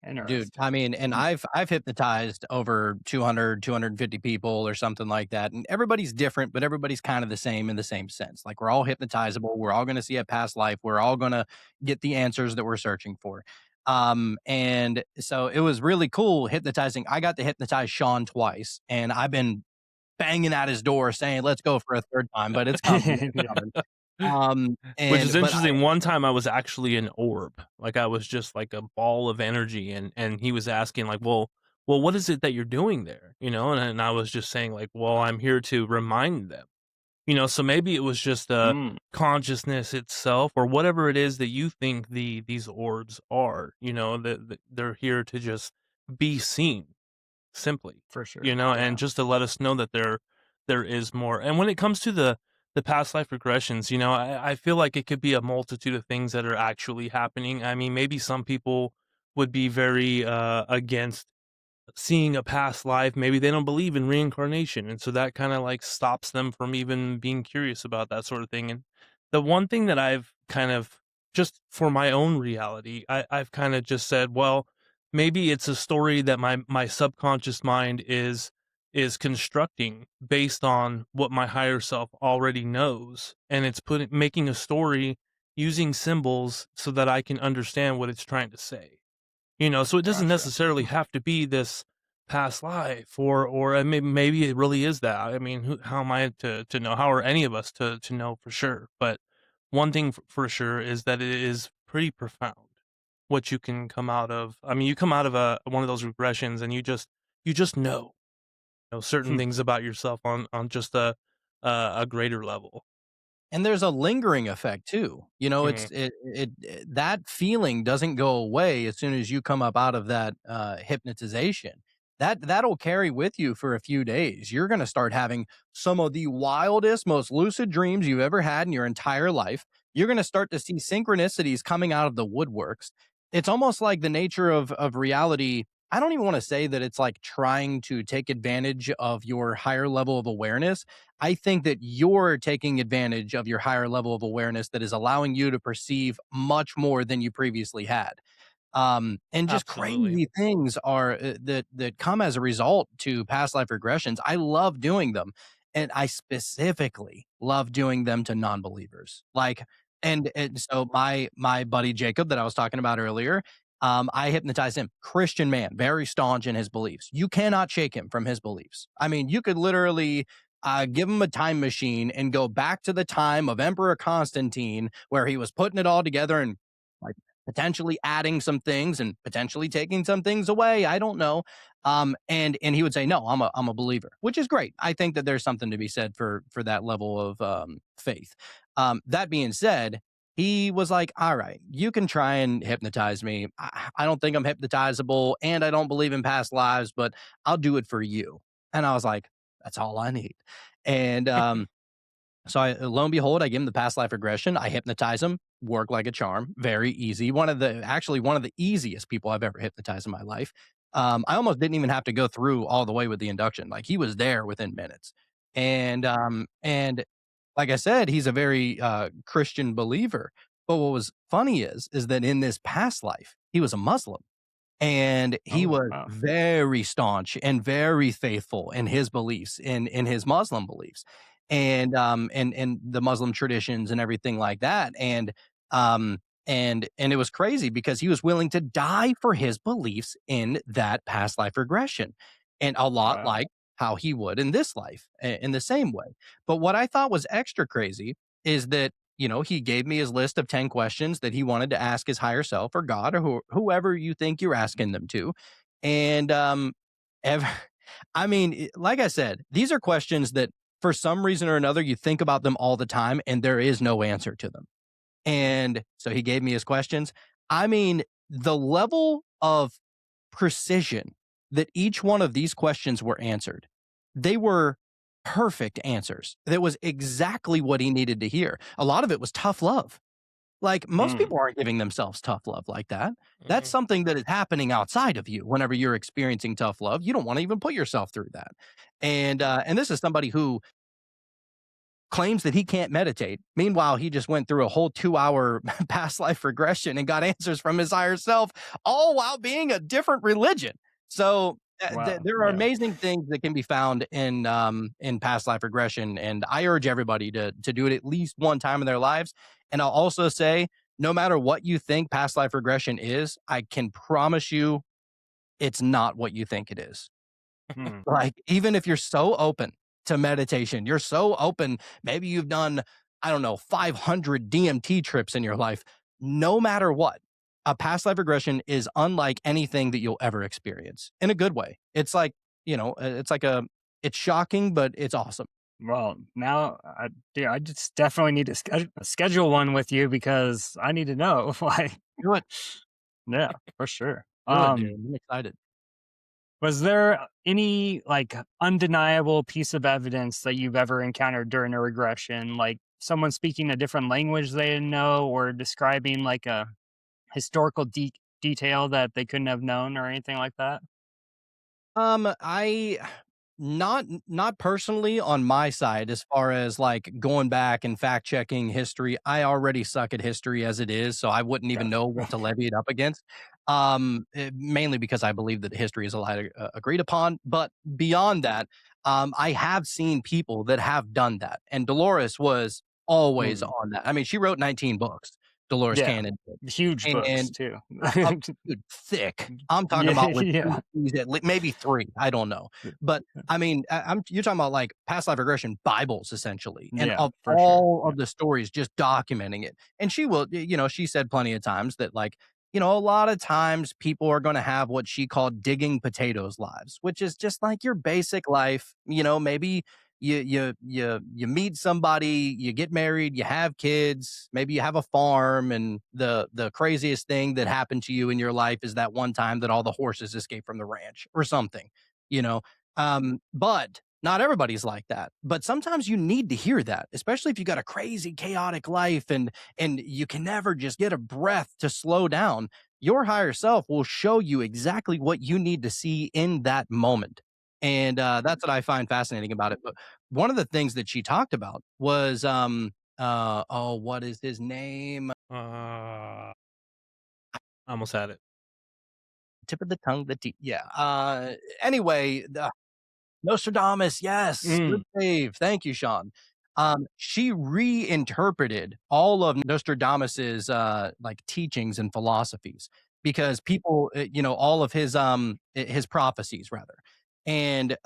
dude. Interesting. I mean, and Mm. I've hypnotized over 200, 250 people or something like that. And everybody's different, but everybody's kind of the same in the same sense. Like we're all hypnotizable. We're all going to see a past life. We're all going to get the answers that we're searching for. And so it was really cool hypnotizing. I got to hypnotize Sean twice, and I've been banging at his door saying, let's go for a third time, but it's coming. It's Yeah. coming. Which is But interesting. One time I was actually an orb. Like, I was just like a ball of energy, and he was asking like, "Well, what is it that you're doing there?" You know, and I was just saying like, "Well, I'm here to remind them." So maybe it was just consciousness itself, or whatever it is that you think these orbs are. That they're here to just be seen, simply. For sure. And just to let us know that there is more. And when it comes to the past life regressions, I feel like it could be a multitude of things that are actually happening. I mean, maybe some people would be very against seeing a past life. Maybe they don't believe in reincarnation, and so that kind of like stops them from even being curious about that sort of thing. And the one thing that I've kind of, just for my own reality, I've kind of just said, well, maybe it's a story that my subconscious mind is constructing based on what my higher self already knows, and it's making a story using symbols so that I can understand what it's trying to say. So it doesn't Gotcha. necessarily have to be this past life, or maybe it really is that. I mean, how am I to know? How are any of us to know for sure? But one thing for sure is that it is pretty profound what you can come out of. I mean, you come out of one of those regressions, and you just know certain things about yourself on just a greater level. And there's a lingering effect too. Mhm. That feeling doesn't go away as soon as you come up out of that hypnotization. That'll carry with you for a few days. You're going to start having some of the wildest, most lucid dreams you've ever had in your entire life. You're going to start to see synchronicities coming out of the woodworks. It's almost like the nature of reality. I don't even want to say that it's like trying to take advantage of your higher level of awareness. I think that you're taking advantage of your higher level of awareness that is allowing you to perceive much more than you previously had. And just Absolutely. crazy things are that come as a result to past life regressions. I love doing them, and I specifically love doing them to non-believers. Like, and so my buddy Jacob that I was talking about earlier, I hypnotized him. Christian man, very staunch in his beliefs. You cannot shake him from his beliefs. I mean, you could literally give him a time machine and go back to the time of Emperor Constantine, where he was putting it all together and like potentially adding some things and potentially taking some things away. I don't know. And he would say, no, I'm a believer, which is great. I think that there's something to be said for that level of faith. That being said, he was like, all right, you can try and hypnotize me. I don't think I'm hypnotizable and I don't believe in past lives, but I'll do it for you. And I was like, that's all I need. And so lo and behold, I give him the past life regression. I hypnotize him, work like a charm, very easy. One of the easiest people I've ever hypnotized in my life. I almost didn't even have to go through all the way with the induction. Like he was there within minutes. And like I said, he's a very Christian believer. But what was funny is that in this past life, he was a Muslim. And he Oh, was wow. very staunch and very faithful in his beliefs, in his Muslim beliefs, and the Muslim traditions and everything like that. And it was crazy because he was willing to die for his beliefs in that past life regression, and a lot Wow. like how he would in this life, in the same way. But what I thought was extra crazy is that he gave me his list of 10 questions that he wanted to ask his higher self or God or whoever you think you're asking them to. And ev- I mean, like I said, these are questions that for some reason or another, you think about them all the time and there is no answer to them. And so he gave me his questions. I mean, the level of precision that each one of these questions were answered, they were perfect answers. That was exactly what he needed to hear. A lot of it was tough love. Like most Mm. people aren't giving themselves tough love like that. That's Mhm. something that is happening outside of you. Whenever you're experiencing tough love, you don't want to even put yourself through that. And this is somebody who claims that he can't meditate. Meanwhile, he just went through a whole 2-hour past life regression and got answers from his higher self, all while being a different religion. So Wow. there are Yeah. amazing things that can be found in past life regression, and I urge everybody to do it at least one time in their lives. And I'll also say, no matter what you think past life regression is, I can promise you it's not what you think it is. Mm. Like, even if you're so open to meditation, you're so open, maybe you've done, I don't know, 500 DMT trips in your life, no matter what, a past life regression is unlike anything that you'll ever experience in a good way. It's like, it's like it's shocking, but it's awesome. Well, now I just definitely need to schedule one with you because I need to know. Why? Do it. Yeah, for sure. Do it, dude. I'm excited. Was there any like undeniable piece of evidence that you've ever encountered during a regression, like someone speaking a different language they didn't know, or describing like a historical detail that they couldn't have known, or anything like that? I not personally on my side as far as like going back and fact checking history. I already suck at history as it is, so I wouldn't even know what to levy it up against. Mainly because I believe that history is a lot agreed upon. But beyond that, I have seen people that have done that, and Dolores was always Mm, on that. I mean, she wrote 19 books. Dolores yeah, Cannon did. huge books And too. dude, thick. I'm talking Yeah, about with yeah, maybe 3, I don't know. But, I mean, I'm you're talking about, like, past life regression Bibles, essentially, and yeah, of for sure. all Yeah. of the stories, just documenting it. And she will she said plenty of times that, like, a lot of times people are gonna have what she called digging potatoes lives, which is just like your basic life. Maybe you meet somebody, you get married, you have kids, maybe you have a farm, and the craziest thing that happened to you in your life is that one time that all the horses escaped from the ranch or something, you know. But not everybody's like that. But sometimes you need to hear that, especially if you got a crazy, chaotic life and you can never just get a breath to slow down. Your higher self will show you exactly what you need to see in that moment. And that's what I find fascinating about it. But one of the things that she talked about was, oh, what is his name? I almost had it. Tip of the tongue, the teeth. Yeah. Anyway, Nostradamus, yes, good Mm, save. Thank you, Sean. She reinterpreted all of Nostradamus's like teachings and philosophies because people, all of his prophecies rather. And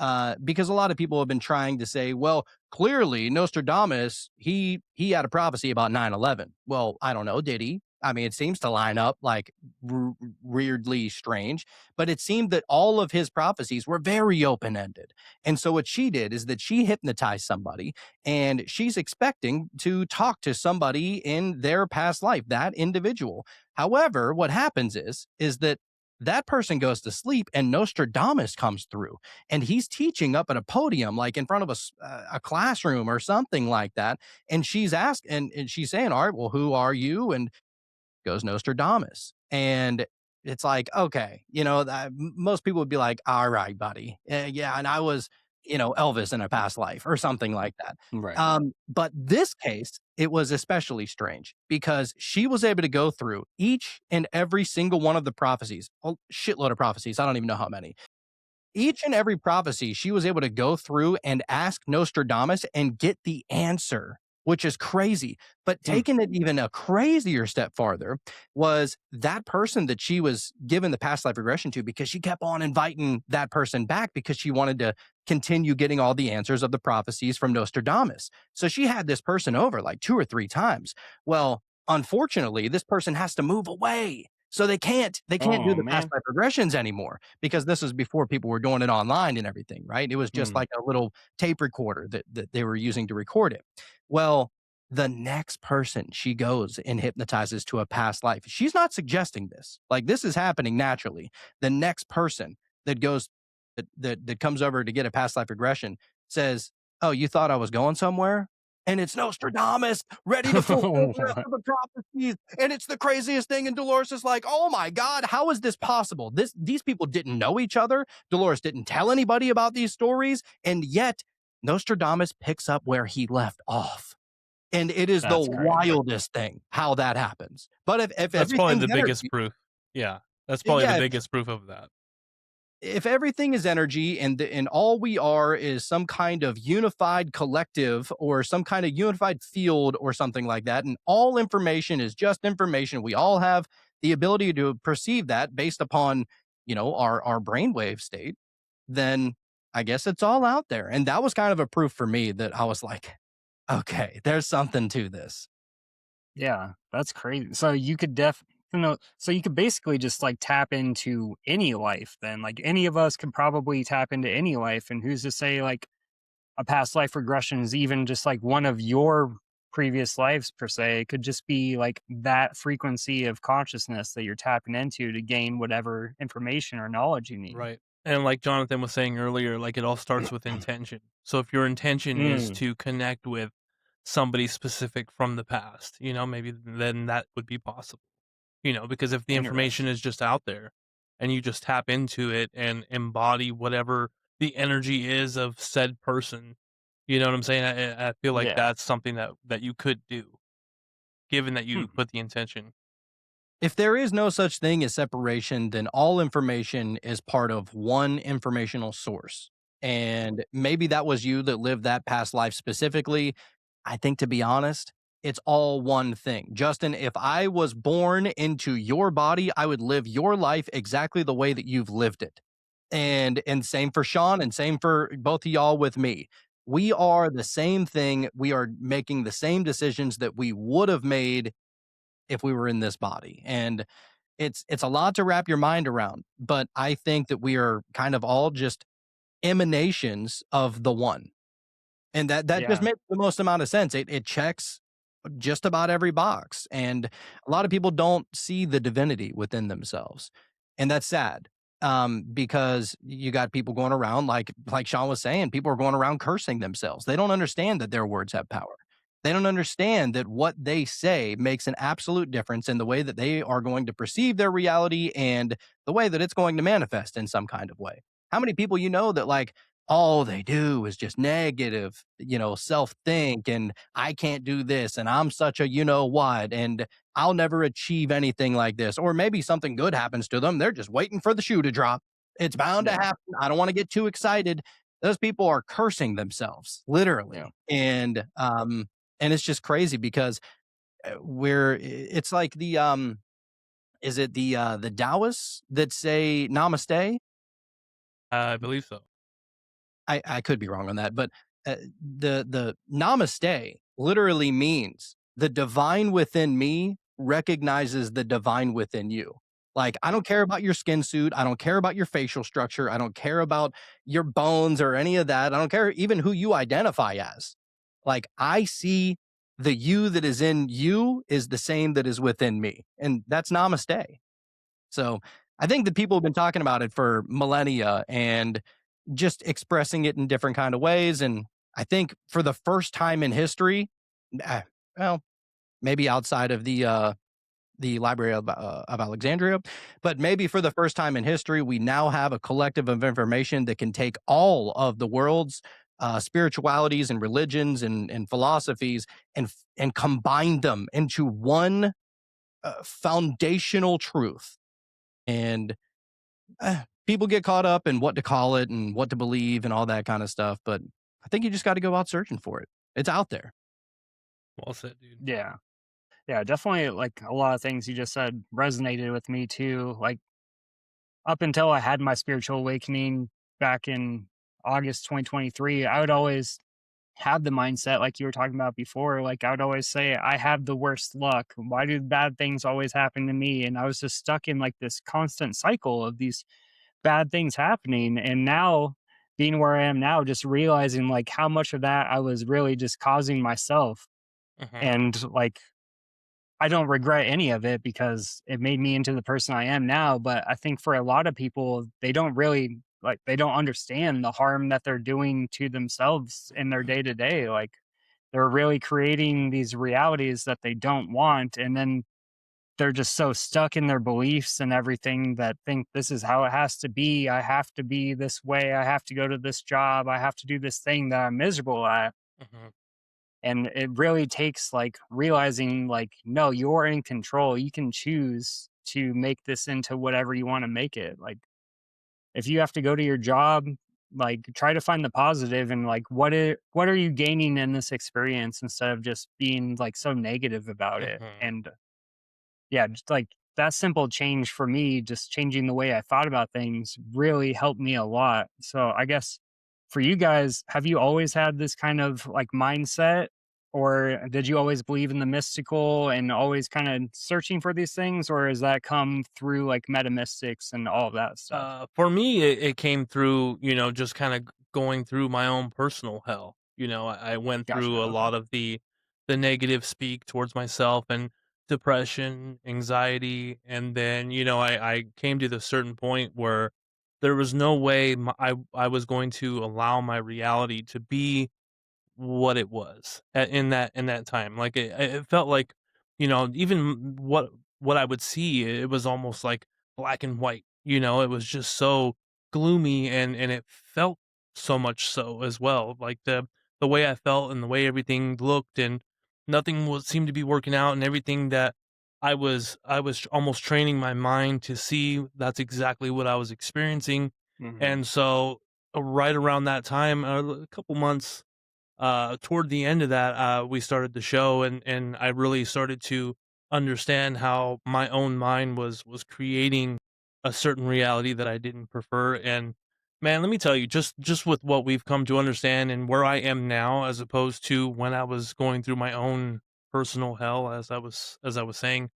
because a lot of people have been trying to say, well, clearly Nostradamus, he had a prophecy about 9/11. Well, I don't know, did he? I mean, it seems to line up like weirdly strange, but it seemed that all of his prophecies were very open ended. And so what she did is that she hypnotized somebody and she's expecting to talk to somebody in their past life, that individual. However, what happens is that that person goes to sleep and Nostradamus comes through and he's teaching up at a podium, like in front of a classroom or something like that. And she's asked, and she's saying, all right, well, who are you? And goes Nostradamus. And it's like, okay, most people would be like, all right, buddy. Yeah. And I was, Elvis in a past life or something like that. right. But this case, it was especially strange because she was able to go through each and every single one of the prophecies, a shitload of prophecies. I don't even know how many. Each and every prophecy, she was able to go through and ask Nostradamus and get the answer, which is crazy. But Mm. taking it even a crazier step farther was that person that she was given the past life regression to, because she kept on inviting that person back because she wanted to continue getting all the answers of the prophecies from Nostradamus. So she had this person over like 2 or 3 times. Well, unfortunately, this person has to move away. So they can't do Oh the past man. life regressions anymore because this is before people were doing it online and everything, right? It was just Mm. like a little tape recorder that they were using to record it. Well, the next person she goes and hypnotizes to a past life, she's not suggesting this. Like this is happening naturally. The next person that goes that comes over to get a past life regression says, "Oh, you thought I was going somewhere?" And it's Nostradamus ready to fulfill the rest of the prophecies. And it's the craziest thing. And Dolores is like, oh my God, how is this possible? These people didn't know each other. Dolores didn't tell anybody about these stories. And yet Nostradamus picks up where he left off. And it is the That's crazy. wildest thing how that happens. But if That's probably everything's the biggest energy, proof. Yeah, that's probably the yeah, biggest proof of that. if everything is energy and all we are is some kind of unified collective or some kind of unified field or something like that, and all information is just information, we all have the ability to perceive that based upon our brainwave state, then I guess it's all out there. And that was kind of a proof for me that I was like, okay, there's something to this. Yeah, that's crazy. So you could so you could basically just like tap into any life then. Like any of us could probably tap into any life, and who's to say like a past life regression is even just like one of your previous lives per se. It could just be like that frequency of consciousness that you're tapping into to gain whatever information or knowledge you need. Right. And like Jonathan was saying earlier, like it all starts with intention. So if your intention is Mm, to connect with somebody specific from the past, maybe then that would be possible. Because if the information interesting. is just out there and you just tap into it and embody whatever the energy is of said person, you know what I'm saying? I feel like Yeah. that's something that you could do, given that you Hmm. put the intention. If there is no such thing as separation, then all information is part of one informational source. And maybe that was you that lived that past life specifically. I think, to be honest, it's all one thing. Justin, if I was born into your body, I would live your life exactly the way that you've lived it. And same for Sean, and same for both of y'all with me. We are the same thing. We are making the same decisions that we would have made if we were in this body. And it's a lot to wrap your mind around, but I think that we are kind of all just emanations of the one. And that just Yeah. makes the most amount of sense. It checks just about every box. And a lot of people don't see the divinity within themselves. And that's sad. Because you got people going around like Sean was saying, people are going around cursing themselves. They don't understand that their words have power. They don't understand that what they say makes an absolute difference in the way that they are going to perceive their reality and the way that it's going to manifest in some kind of way. How many people you know that like all they do is just negative, self think, and I can't do this, and I'm such a what, and I'll never achieve anything like this. Or maybe something good happens to them. They're just waiting for the shoe to drop. It's bound to Yeah. happen. I don't want to get too excited. Those people are cursing themselves, Yeah. literally. And it's just crazy because it's like is it the Taoists that say namaste? I believe so. I could be wrong on that, but the namaste literally means the divine within me recognizes the divine within you. Like, I don't care about your skin suit. I don't care about your facial structure. I don't care about your bones or any of that. I don't care even who you identify as. Like, I see the you that is in you is the same that is within me. And that's namaste. So I think that people have been talking about it for millennia and just expressing it in different kind of ways. And I think for the first time in history, eh, well, maybe outside of the Library of Alexandria, but maybe for the first time in history, we now have a collective of information that can take all of the world's spiritualities and religions and philosophies and combine them into one foundational truth. And people get caught up in what to call it and what to believe and all that kind of stuff. But I think you just got to go out searching for it. It's out there. Well said, dude. Yeah. Yeah. Definitely like a lot of things you just said resonated with me too. Like up until I had my spiritual awakening back in August 2023, I would always have the mindset like you were talking about before. Like I would always say, I have the worst luck. Why do bad things always happen to me? And I was just stuck in like this constant cycle of these bad things happening. And now being where I am now, just realizing like how much of that I was really just causing myself. Mhm. And like I don't regret any of it because it made me into the person I am now. But I think for a lot of people, they don't really like, they don't understand the harm that they're doing to themselves in their day to day. Like, they're really creating these realities that they don't want. And then they're just so stuck in their beliefs and everything that think this is how it has to be. I have to be this way. I have to go to this job. I have to do this thing that I'm miserable at. Mhm. And it really takes like realizing like no, you're in control. You can choose to make this into whatever you want to make it. Like if you have to go to your job, like try to find the positive and like what are you gaining in this experience instead of just being like so negative about it. Mhm. And yeah, just like that simple change for me, just changing the way I thought about things really helped me a lot. So I guess for you guys, have you always had this kind of like mindset? Or did you always believe in the mystical and always kind of searching for these things? Or has that come through like metamystics and all of that stuff? For me, it came through, just kind of going through my own personal hell. I went Gotcha. through a Okay. lot of the negative speak towards myself and depression, anxiety, and then I came to the certain point where there was no way I was going to allow my reality to be what it was in that time. Like it felt like, even what I would see, it was almost like black and white. It was just so gloomy, and it felt so much so as well. Like the way I felt and the way everything looked, and nothing was seemed to be working out, and everything that I was almost training my mind to see that's exactly what I was experiencing. Hmm. And so right around that time, a couple months toward the end of that, we started the show, and I really started to understand how my own mind was creating a certain reality that I didn't prefer. And man, let me tell you, just with what we've come to understand and where I am now, as opposed to when I was going through my own personal hell, as I was saying,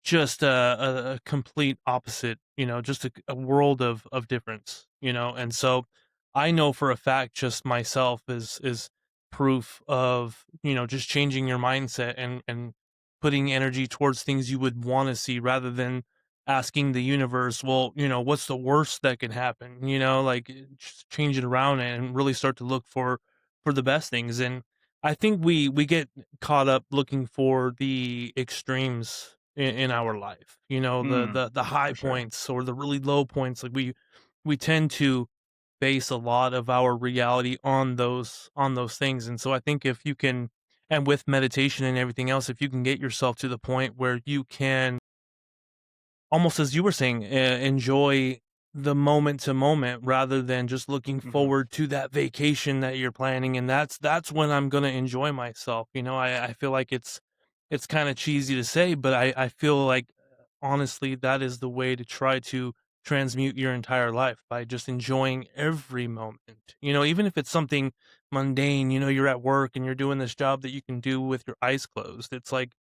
just a complete opposite, just a world of difference, and so I know for a fact, just myself is proof of, just changing your mindset and putting energy towards things you would want to see, rather than asking the universe, well, what's the worst that can happen, like just change it around and really start to look for the best things. And I think we get caught up looking for the extremes in our life, Mm, the high for sure. points or the really low points. Like we tend to base a lot of our reality on those things. And so I think if you can, and with meditation and everything else, if you can get yourself to the point where you can, almost as you were saying, enjoy the moment to moment rather than just looking Hmm. forward to that vacation that you're planning. And that's when I'm gonna enjoy myself. I feel like it's kind of cheesy to say, but I feel like, honestly, that is the way to try to transmute your entire life, by just enjoying every moment. Even if it's something mundane, you're at work and you're doing this job that you can do with your eyes closed. It's like,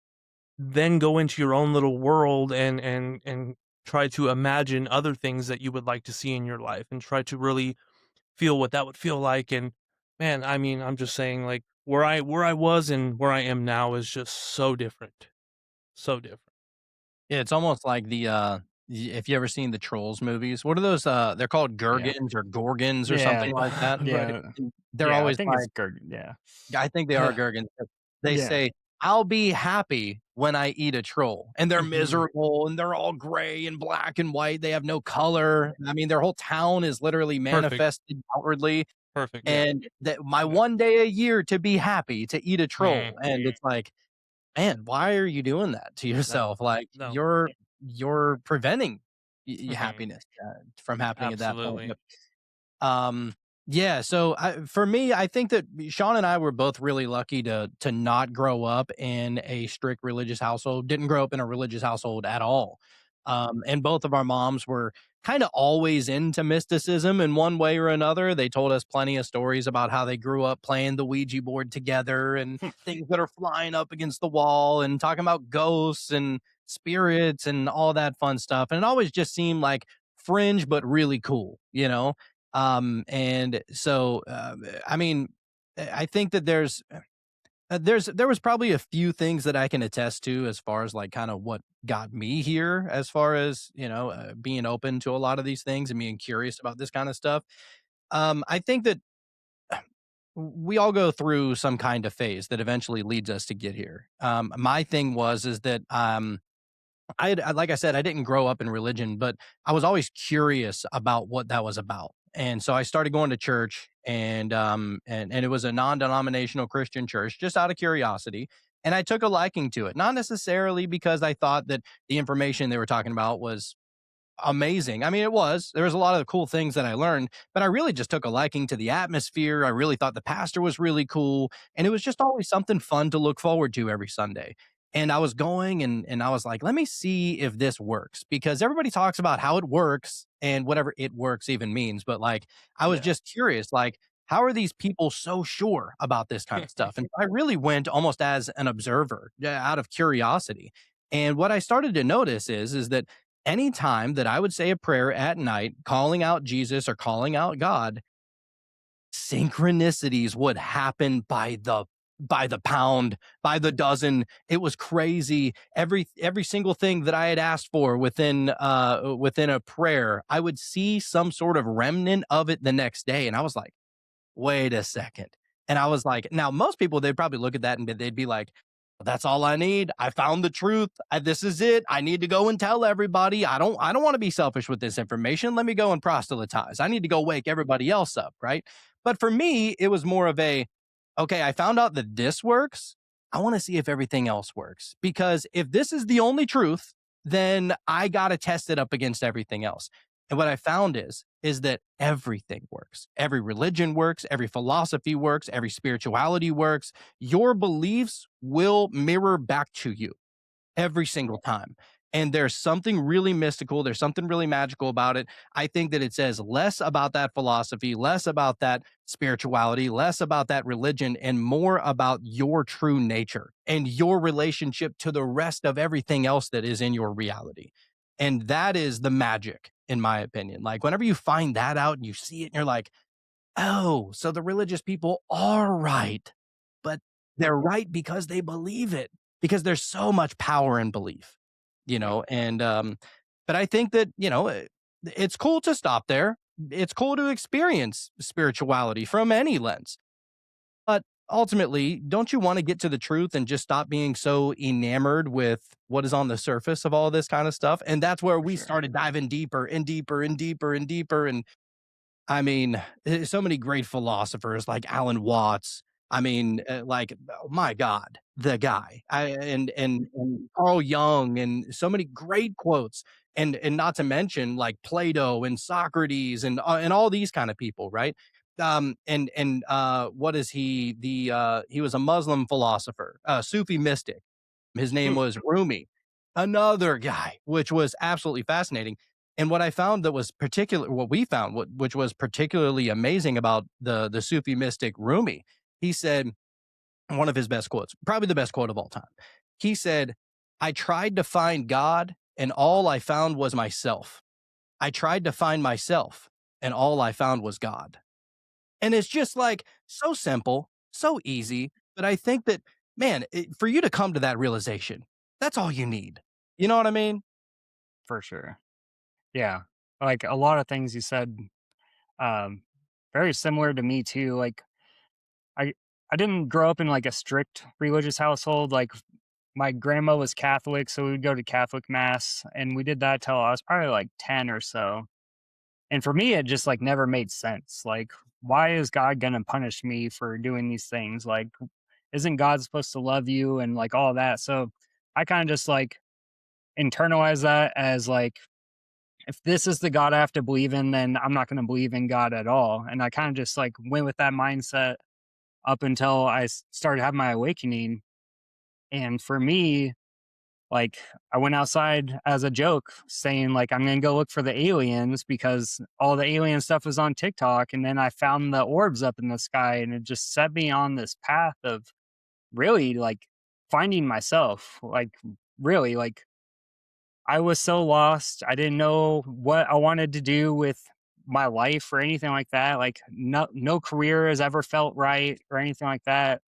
then go into your own little world and try to imagine other things that you would like to see in your life, and try to really feel what that would feel like. And man, I mean, I'm just saying, like, where I was and where I am now is just so different. So different. Yeah, it's almost like if you ever seen the Trolls movies, what are those, they're called Yeah. Gurgons or Gorgons or Yeah. something like that, Right. Yeah. and they're Yeah. I always think it's like, good. Yeah. I think they are Gurgons, but they Yeah. say, "I'll be happy when I eat a troll," and they're Mhm. miserable, and they're all gray and black and white, they have no color. I mean, their whole town is literally Perfect. manifested outwardly, Perfect. Yeah. and that my one day a year to be happy to eat a Mhm. troll, and it's like, man, why are you doing that to No. yourself? Like, No. you're preventing Mhm. happiness from happening at that point. Absolutely. Um, yeah, so for me, I think that Sean and I were both really lucky to not grow up in a strict religious household. Didn't grow up in a religious household at all. And both of our moms were kind of always into mysticism in one way or another. They told us plenty of stories about how they grew up playing the Ouija board together and things that are flying up against the wall and talking about ghosts and spirits and all that fun stuff. And it always just seemed like fringe, but really cool, you know? And so, I mean, I think that there was probably a few things that I can attest to as far as like kind of what got me here, as far as being open to a lot of these things and being curious about this kind of stuff. I think that we all go through some kind of phase that eventually leads us to get here. My thing was is that like I said, I didn't grow up in religion, but I was always curious about what that was about. And so I started going to church, and it was a non-denominational Christian church just out of curiosity. And I took a liking to it, not necessarily because I thought that the information they were talking about was amazing. I mean, it was. There was a lot of cool things that I learned, but I really just took a liking to the atmosphere. I really thought the pastor was really cool, and it was just always something fun to look forward to every Sunday. And I was going and I was like, let me see if this works, because everybody talks about how it works and whatever it works even means, but like I was Yeah. just curious, like how are these people so sure about this kind of stuff? And I really went almost as an observer, out of curiosity. And what I started to notice is that anytime that I would say a prayer at night, calling out Jesus or calling out God, synchronicities would happen by the pound, by the dozen. It was crazy. Every single thing that I had asked for within a prayer, I would see some sort of remnant of it the next day. And I was like, wait a second. And I was like, now most people, they'd probably look at that and they'd be like, that's all I need. I found the truth. This is it. I need to go and tell everybody. I don't want to be selfish with this information. Let me go and proselytize. I need to go wake everybody else up, right? But for me, it was more of a, okay, I found out that this works. I want to see if everything else works. Because if this is the only truth, then I got to test it up against everything else. And what I found is that everything works. Every religion works, every philosophy works, every spirituality works. Your beliefs will mirror back to you every single time. And there's something really mystical, there's something really magical about it. I think that it says less about that philosophy, less about that spirituality, less about that religion, and more about your true nature and your relationship to the rest of everything else that is in your reality. And that is the magic, in my opinion. Like, whenever you find that out and you see it and you're like, oh, so the religious people are right, but they're right because they believe it, because there's so much power in belief, and, but I think that, it's cool to stop there. It's cool to experience spirituality from any lens. But ultimately, don't you want to get to the truth and just stop being so enamored with what is on the surface of all this kind of stuff? And that's where For we sure. started diving deeper and deeper and deeper and deeper. And I mean, so many great philosophers like Alan Watts. I mean, like, oh my God, the guy. And Carl Jung, and so many great quotes, and not to mention like Plato and Socrates and all these kind of people, right? What is he? He was a Muslim philosopher, Sufi mystic. His name Hmm. was Rumi, another guy, which was absolutely fascinating. And what I found that was what we found, which was particularly amazing about the Sufi mystic Rumi, he said, one of his best quotes, probably the best quote of all time. He said, I tried to find God and all I found was myself. I tried to find myself and all I found was God. And it's just like so simple, so easy. But I think that, man, for you to come to that realization, that's all you need. You know what I mean? For sure. Yeah. Like a lot of things you said, um, very similar to me too. Like I I didn't grow up in like a strict religious household. Like my grandma was Catholic, so we would go to Catholic mass, and we did that till I was probably like 10 or so. And for me, it just like never made sense. Like, why is God gonna punish me for doing these things? Like, isn't God supposed to love you and like all that? So I kind of just like internalize that as like, if this is the God I have to believe in, then I'm not going to believe in God at all. And I kind of just like went with that mindset up until I started having my awakening. And for me, like I went outside as a joke saying like I'm going to go look for the aliens because all the alien stuff was on TikTok, and then I found the orbs up in the sky, and it just set me on this path of really like finding myself. Like really, like I was so lost. I didn't know what I wanted to do with my life or anything like that. Like no career has ever felt right or anything like that.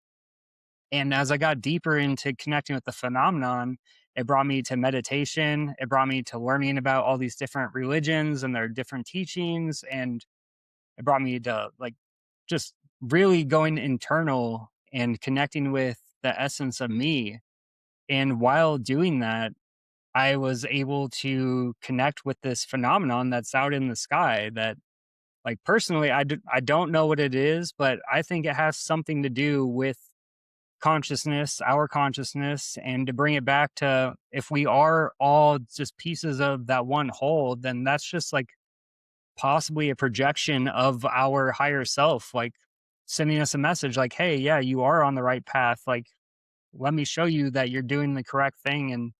And as I got deeper into connecting with the phenomenon, it brought me to meditation. It brought me to learning about all these different religions and their different teachings. And it brought me to like just really going internal and connecting with the essence of me. And while doing that, I was able to connect with this phenomenon that's out in the sky that, like, personally, I don't know what it is, but I think it has something to do with consciousness, our consciousness. And to bring it back to, if we are all just pieces of that one whole, then that's just like possibly a projection of our higher self, like sending us a message like, hey, yeah, you are on the right path. Like, let me show you that you're doing the correct thing and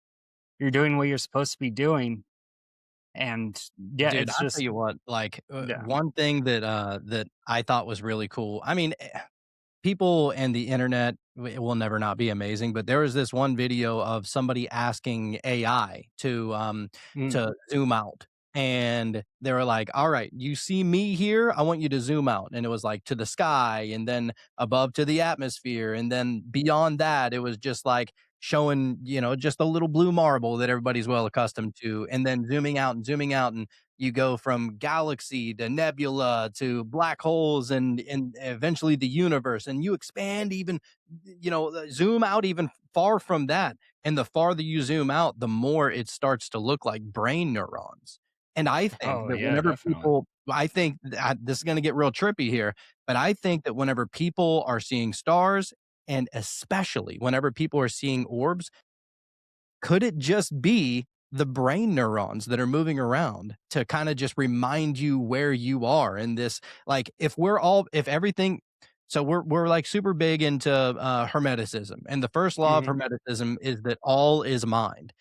you're doing what you're supposed to be doing. And yeah, Dude, it's I'll tell just you what, like, yeah. one thing that I thought was really cool. I mean, people and the internet will never not be amazing, but there was this one video of somebody asking AI Mm, to zoom out. and they were like, all right, you see me here, I want you to zoom out. And it was like to the sky, and then above to the atmosphere, and then beyond that it was just like showing, just a little blue marble that everybody's well accustomed to, and then zooming out, and you go from galaxy to nebula to black holes, and eventually the universe, and you expand even, zoom out even far from that. And the farther you zoom out, the more it starts to look like brain neurons. And I think Oh that yeah, whenever definitely. people, I think this is going to get real trippy here, but I think that whenever people are seeing stars, and especially whenever people are seeing orbs, could it just be the brain neurons that are moving around to kind of just remind you where you are in this? Like, if everything, so we're like super big into hermeticism, and the first law of Mhm. hermeticism is that all is mind.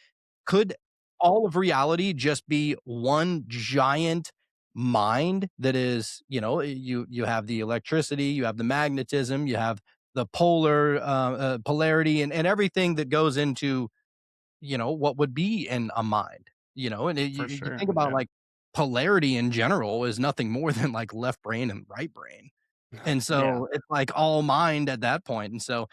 Could all of reality just be one giant mind that is, you have the electricity, you have the magnetism, you have the polarity, and everything that goes into, what would be in a mind, and For you sure. think about Yeah. like polarity in general is nothing more than like left brain and right brain. And Yeah. so it's like all mind at that point. And so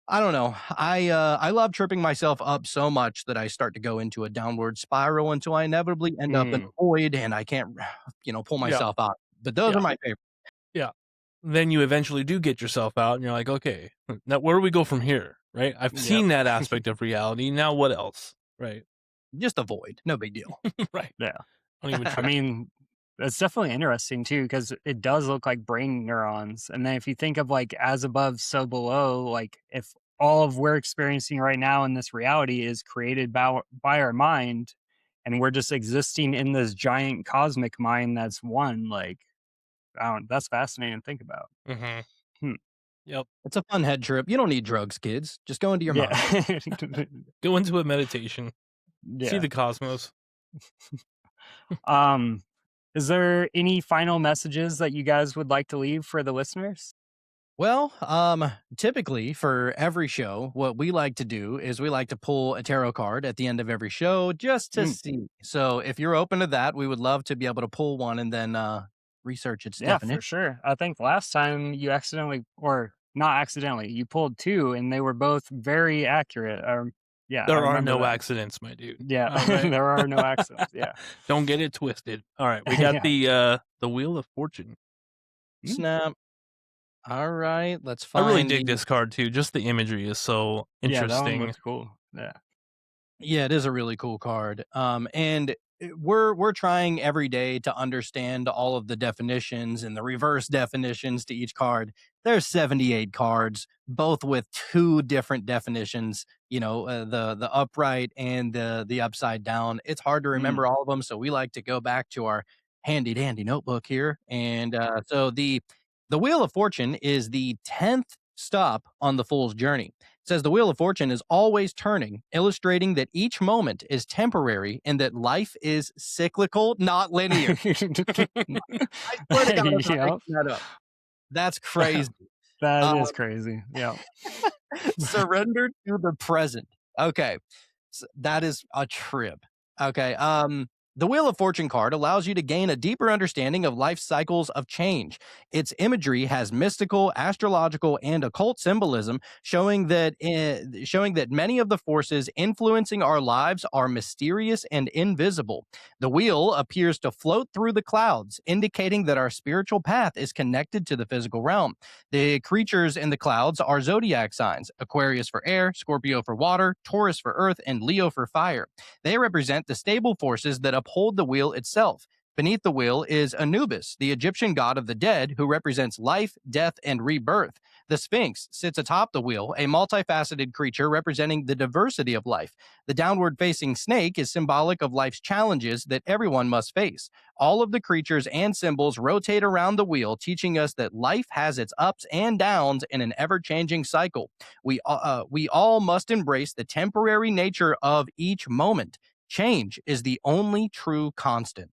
I don't know. I love tripping myself up so much that I start to go into a downward spiral until I inevitably end up in Mm. a void and I can't, pull Yeah, myself out. But those are yeah, my favorite. yeah. Then you eventually do get yourself out, and you're like, okay, now where do we go from here? Right? I've Yep. seen that aspect of reality. Now what else? Right? Just a void, no big deal. Right. Yeah. Don't even I try. mean, that's definitely interesting too, because it does look like brain neurons. And then if you think of like as above, so below, like if all of we're experiencing right now in this reality is created by our mind, and we're just existing in this giant cosmic mind that's one, like, I don't, that's fascinating to think about. Mm-hmm. Hmm. Yep. It's a fun head trip. You don't need drugs, kids. Just go into your Yeah. mind. Go into a meditation. See Yeah. the cosmos. Um, is there any final messages that you guys would like to leave for the listeners? Well, typically for every show, what we like to do is we like to pull a tarot card at the end of every show just to Mm, see. So if you're open to that, we would love to be able to pull one and then research its yeah, for definition. sure. I think last time you accidentally, or not accidentally, you pulled two and they were both very accurate. Yeah, I There are remember no that. accidents, my dude. Yeah, All right. there are no accidents. Yeah. Don't get it twisted. All right, we got Yeah. the Wheel of Fortune. Mm, Snap. All right, let's I really find dig the. this card too. Just the imagery is so yeah, that one interesting. looks cool. Yeah. Yeah, it is a really cool card. And we're trying every day to understand all of the definitions and the reverse definitions to each card. There's 78 cards, both with two different definitions. The upright and the upside down. It's hard to Mm, remember all of them, so we like to go back to our handy dandy notebook here. And so the Wheel of Fortune is the 10th stop on the Fool's journey. Says the Wheel of Fortune is always turning, illustrating that each moment is temporary and that life is cyclical, not linear. I swear to God, I'm not yep. making that up. That's crazy. That Uh, is crazy. Yeah. surrender to the present. Okay. That is a trip. Okay. The Wheel of Fortune card allows you to gain a deeper understanding of life cycles of change. Its imagery has mystical, astrological, and occult symbolism, showing that many of the forces influencing our lives are mysterious and invisible. The wheel appears to float through the clouds, indicating that our spiritual path is connected to the physical realm. The creatures in the clouds are zodiac signs: Aquarius for air, Scorpio for water, Taurus for earth, and Leo for fire. They represent the stable forces that uphold the wheel itself. Beneath the wheel is Anubis, the Egyptian god of the dead, who represents life, death, and rebirth. The Sphinx sits atop the wheel, a multifaceted creature representing the diversity of life. The downward facing snake is symbolic of life's challenges that everyone must face. All of the creatures and symbols rotate around the wheel, teaching us that life has its ups and downs in an ever changing cycle. We all must embrace the temporary nature of each moment. Change is the only true constant.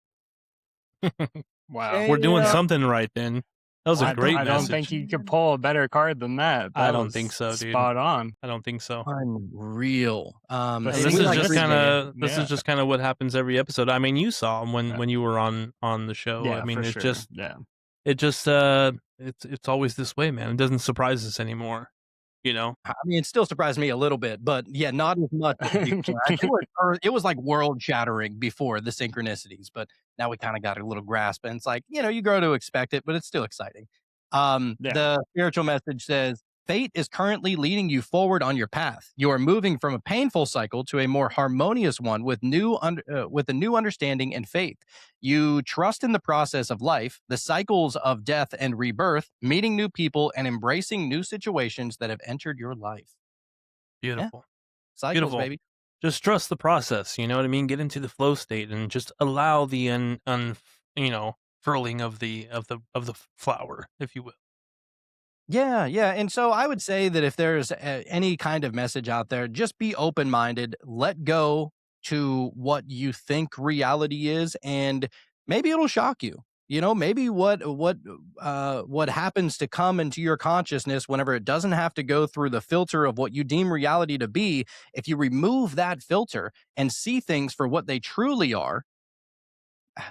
Wow. We're doing Yeah. something right then. That was Well, a great I don't message. think you could pull a better card than that. I That don't was think so, dude. spot on. I don't think so. Unreal. The And this is We just synchronicity. kind of Yeah. what happens every episode. I mean, you saw him Yeah. when you were on the show. I Yeah, mean, for it's sure. just Yeah. it's always this way, man. It doesn't surprise us anymore. You know? I mean, it still surprised me a little bit, but yeah, not as much as before. It was like world shattering before the synchronicities, but now we kind of got a little grasp, and it's like, you grow to expect it, but it's still exciting. Yeah. The spiritual message says, fate is currently leading you forward on your path. You are moving from a painful cycle to a more harmonious one with with a new understanding and faith. You trust in the process of life, the cycles of death and rebirth, meeting new people and embracing new situations that have entered your life. Yeah, Beautiful. cycles, Beautiful. baby. Just trust the process, you know what I mean? Get into the flow state and just allow the furling of the flower, if you will. Yeah, yeah. And so I would say that if there's any kind of message out there, just be open minded, let go to what you think reality is, and maybe it'll shock you. Maybe what happens to come into your consciousness whenever it doesn't have to go through the filter of what you deem reality to be. If you remove that filter and see things for what they truly are,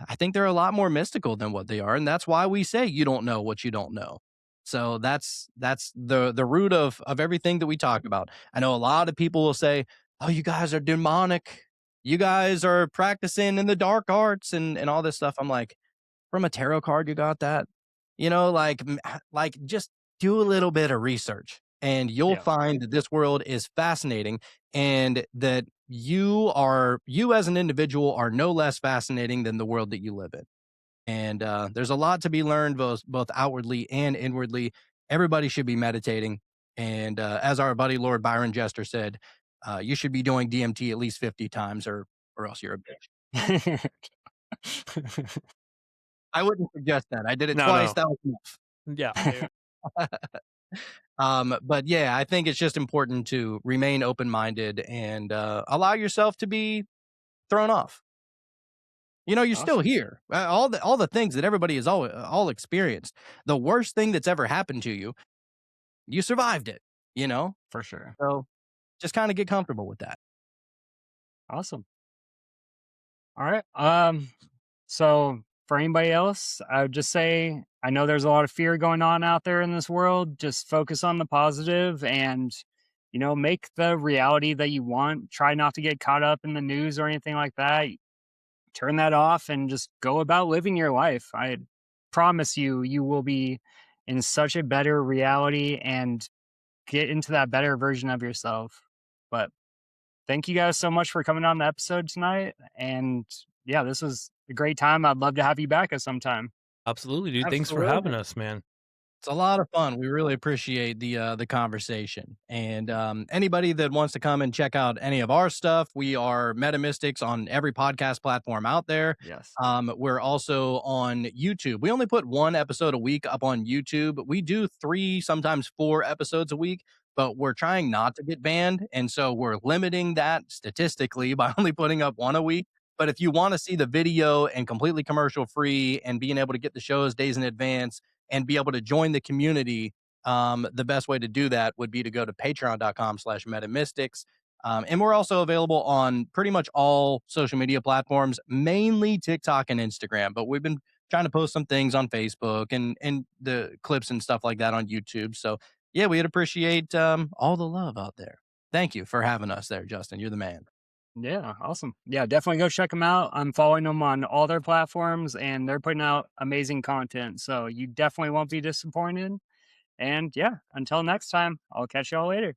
I think they're a lot more mystical than what they are, and that's why we say you don't know what you don't know. So that's the root of everything that we talk about. I know a lot of people will say, "Oh, you guys are demonic. You guys are practicing in the dark arts and all this stuff." I'm like, from a tarot card, you got that? Like just do a little bit of research, and you'll Yeah. find that this world is fascinating, and that you as an individual are no less fascinating than the world that you live in. And there's a lot to be learned both outwardly and inwardly. Everybody should be meditating. And as our buddy Lord Byron Jester said, you should be doing DMT at least 50 times, or else you're a bitch. I wouldn't suggest that. I did it twice. No. That was enough. Yeah. But yeah, I think it's just important to remain open minded and allow yourself to be thrown off. You're still Awesome. here. All the things that everybody has all experienced. The worst thing that's ever happened to you, you survived it. For sure. So just kind of get comfortable with that. Awesome. All right. So for anybody else, I would just say I know there's a lot of fear going on out there in this world. Just focus on the positive and make the reality that you want. Try not to get caught up in the news or anything like that. Turn that off and just go about living your life. I promise you will be in such a better reality and get into that better version of yourself. But thank you guys so much for coming on the episode tonight. And yeah, this was a great time. I'd love to have you back at some time. Absolutely, dude. Thanks for Absolutely. having us, man. It's a lot of fun. We really appreciate the conversation. And anybody that wants to come and check out any of our stuff, we are Metamystics on every podcast platform out there. Yes. We're also on YouTube. We only put one episode a week up on YouTube. We do 3, sometimes 4 episodes a week, but we're trying not to get banned. And so we're limiting that statistically by only putting up 1 a week. But if you want to see the video and completely commercial free and being able to get the shows days in advance, and be able to join the community, the best way to do that would be to go to patreon.com/metamystics. And we're also available on pretty much all social media platforms, mainly TikTok and Instagram. But we've been trying to post some things on Facebook and the clips and stuff like that on YouTube. So yeah, we'd appreciate all the love out there. Thank you for having us there, Justin. You're the man. Yeah, awesome. Yeah, definitely go check them out. I'm following them on all their platforms and they're putting out amazing content. So you definitely won't be disappointed. And yeah, until next time, I'll catch y'all later.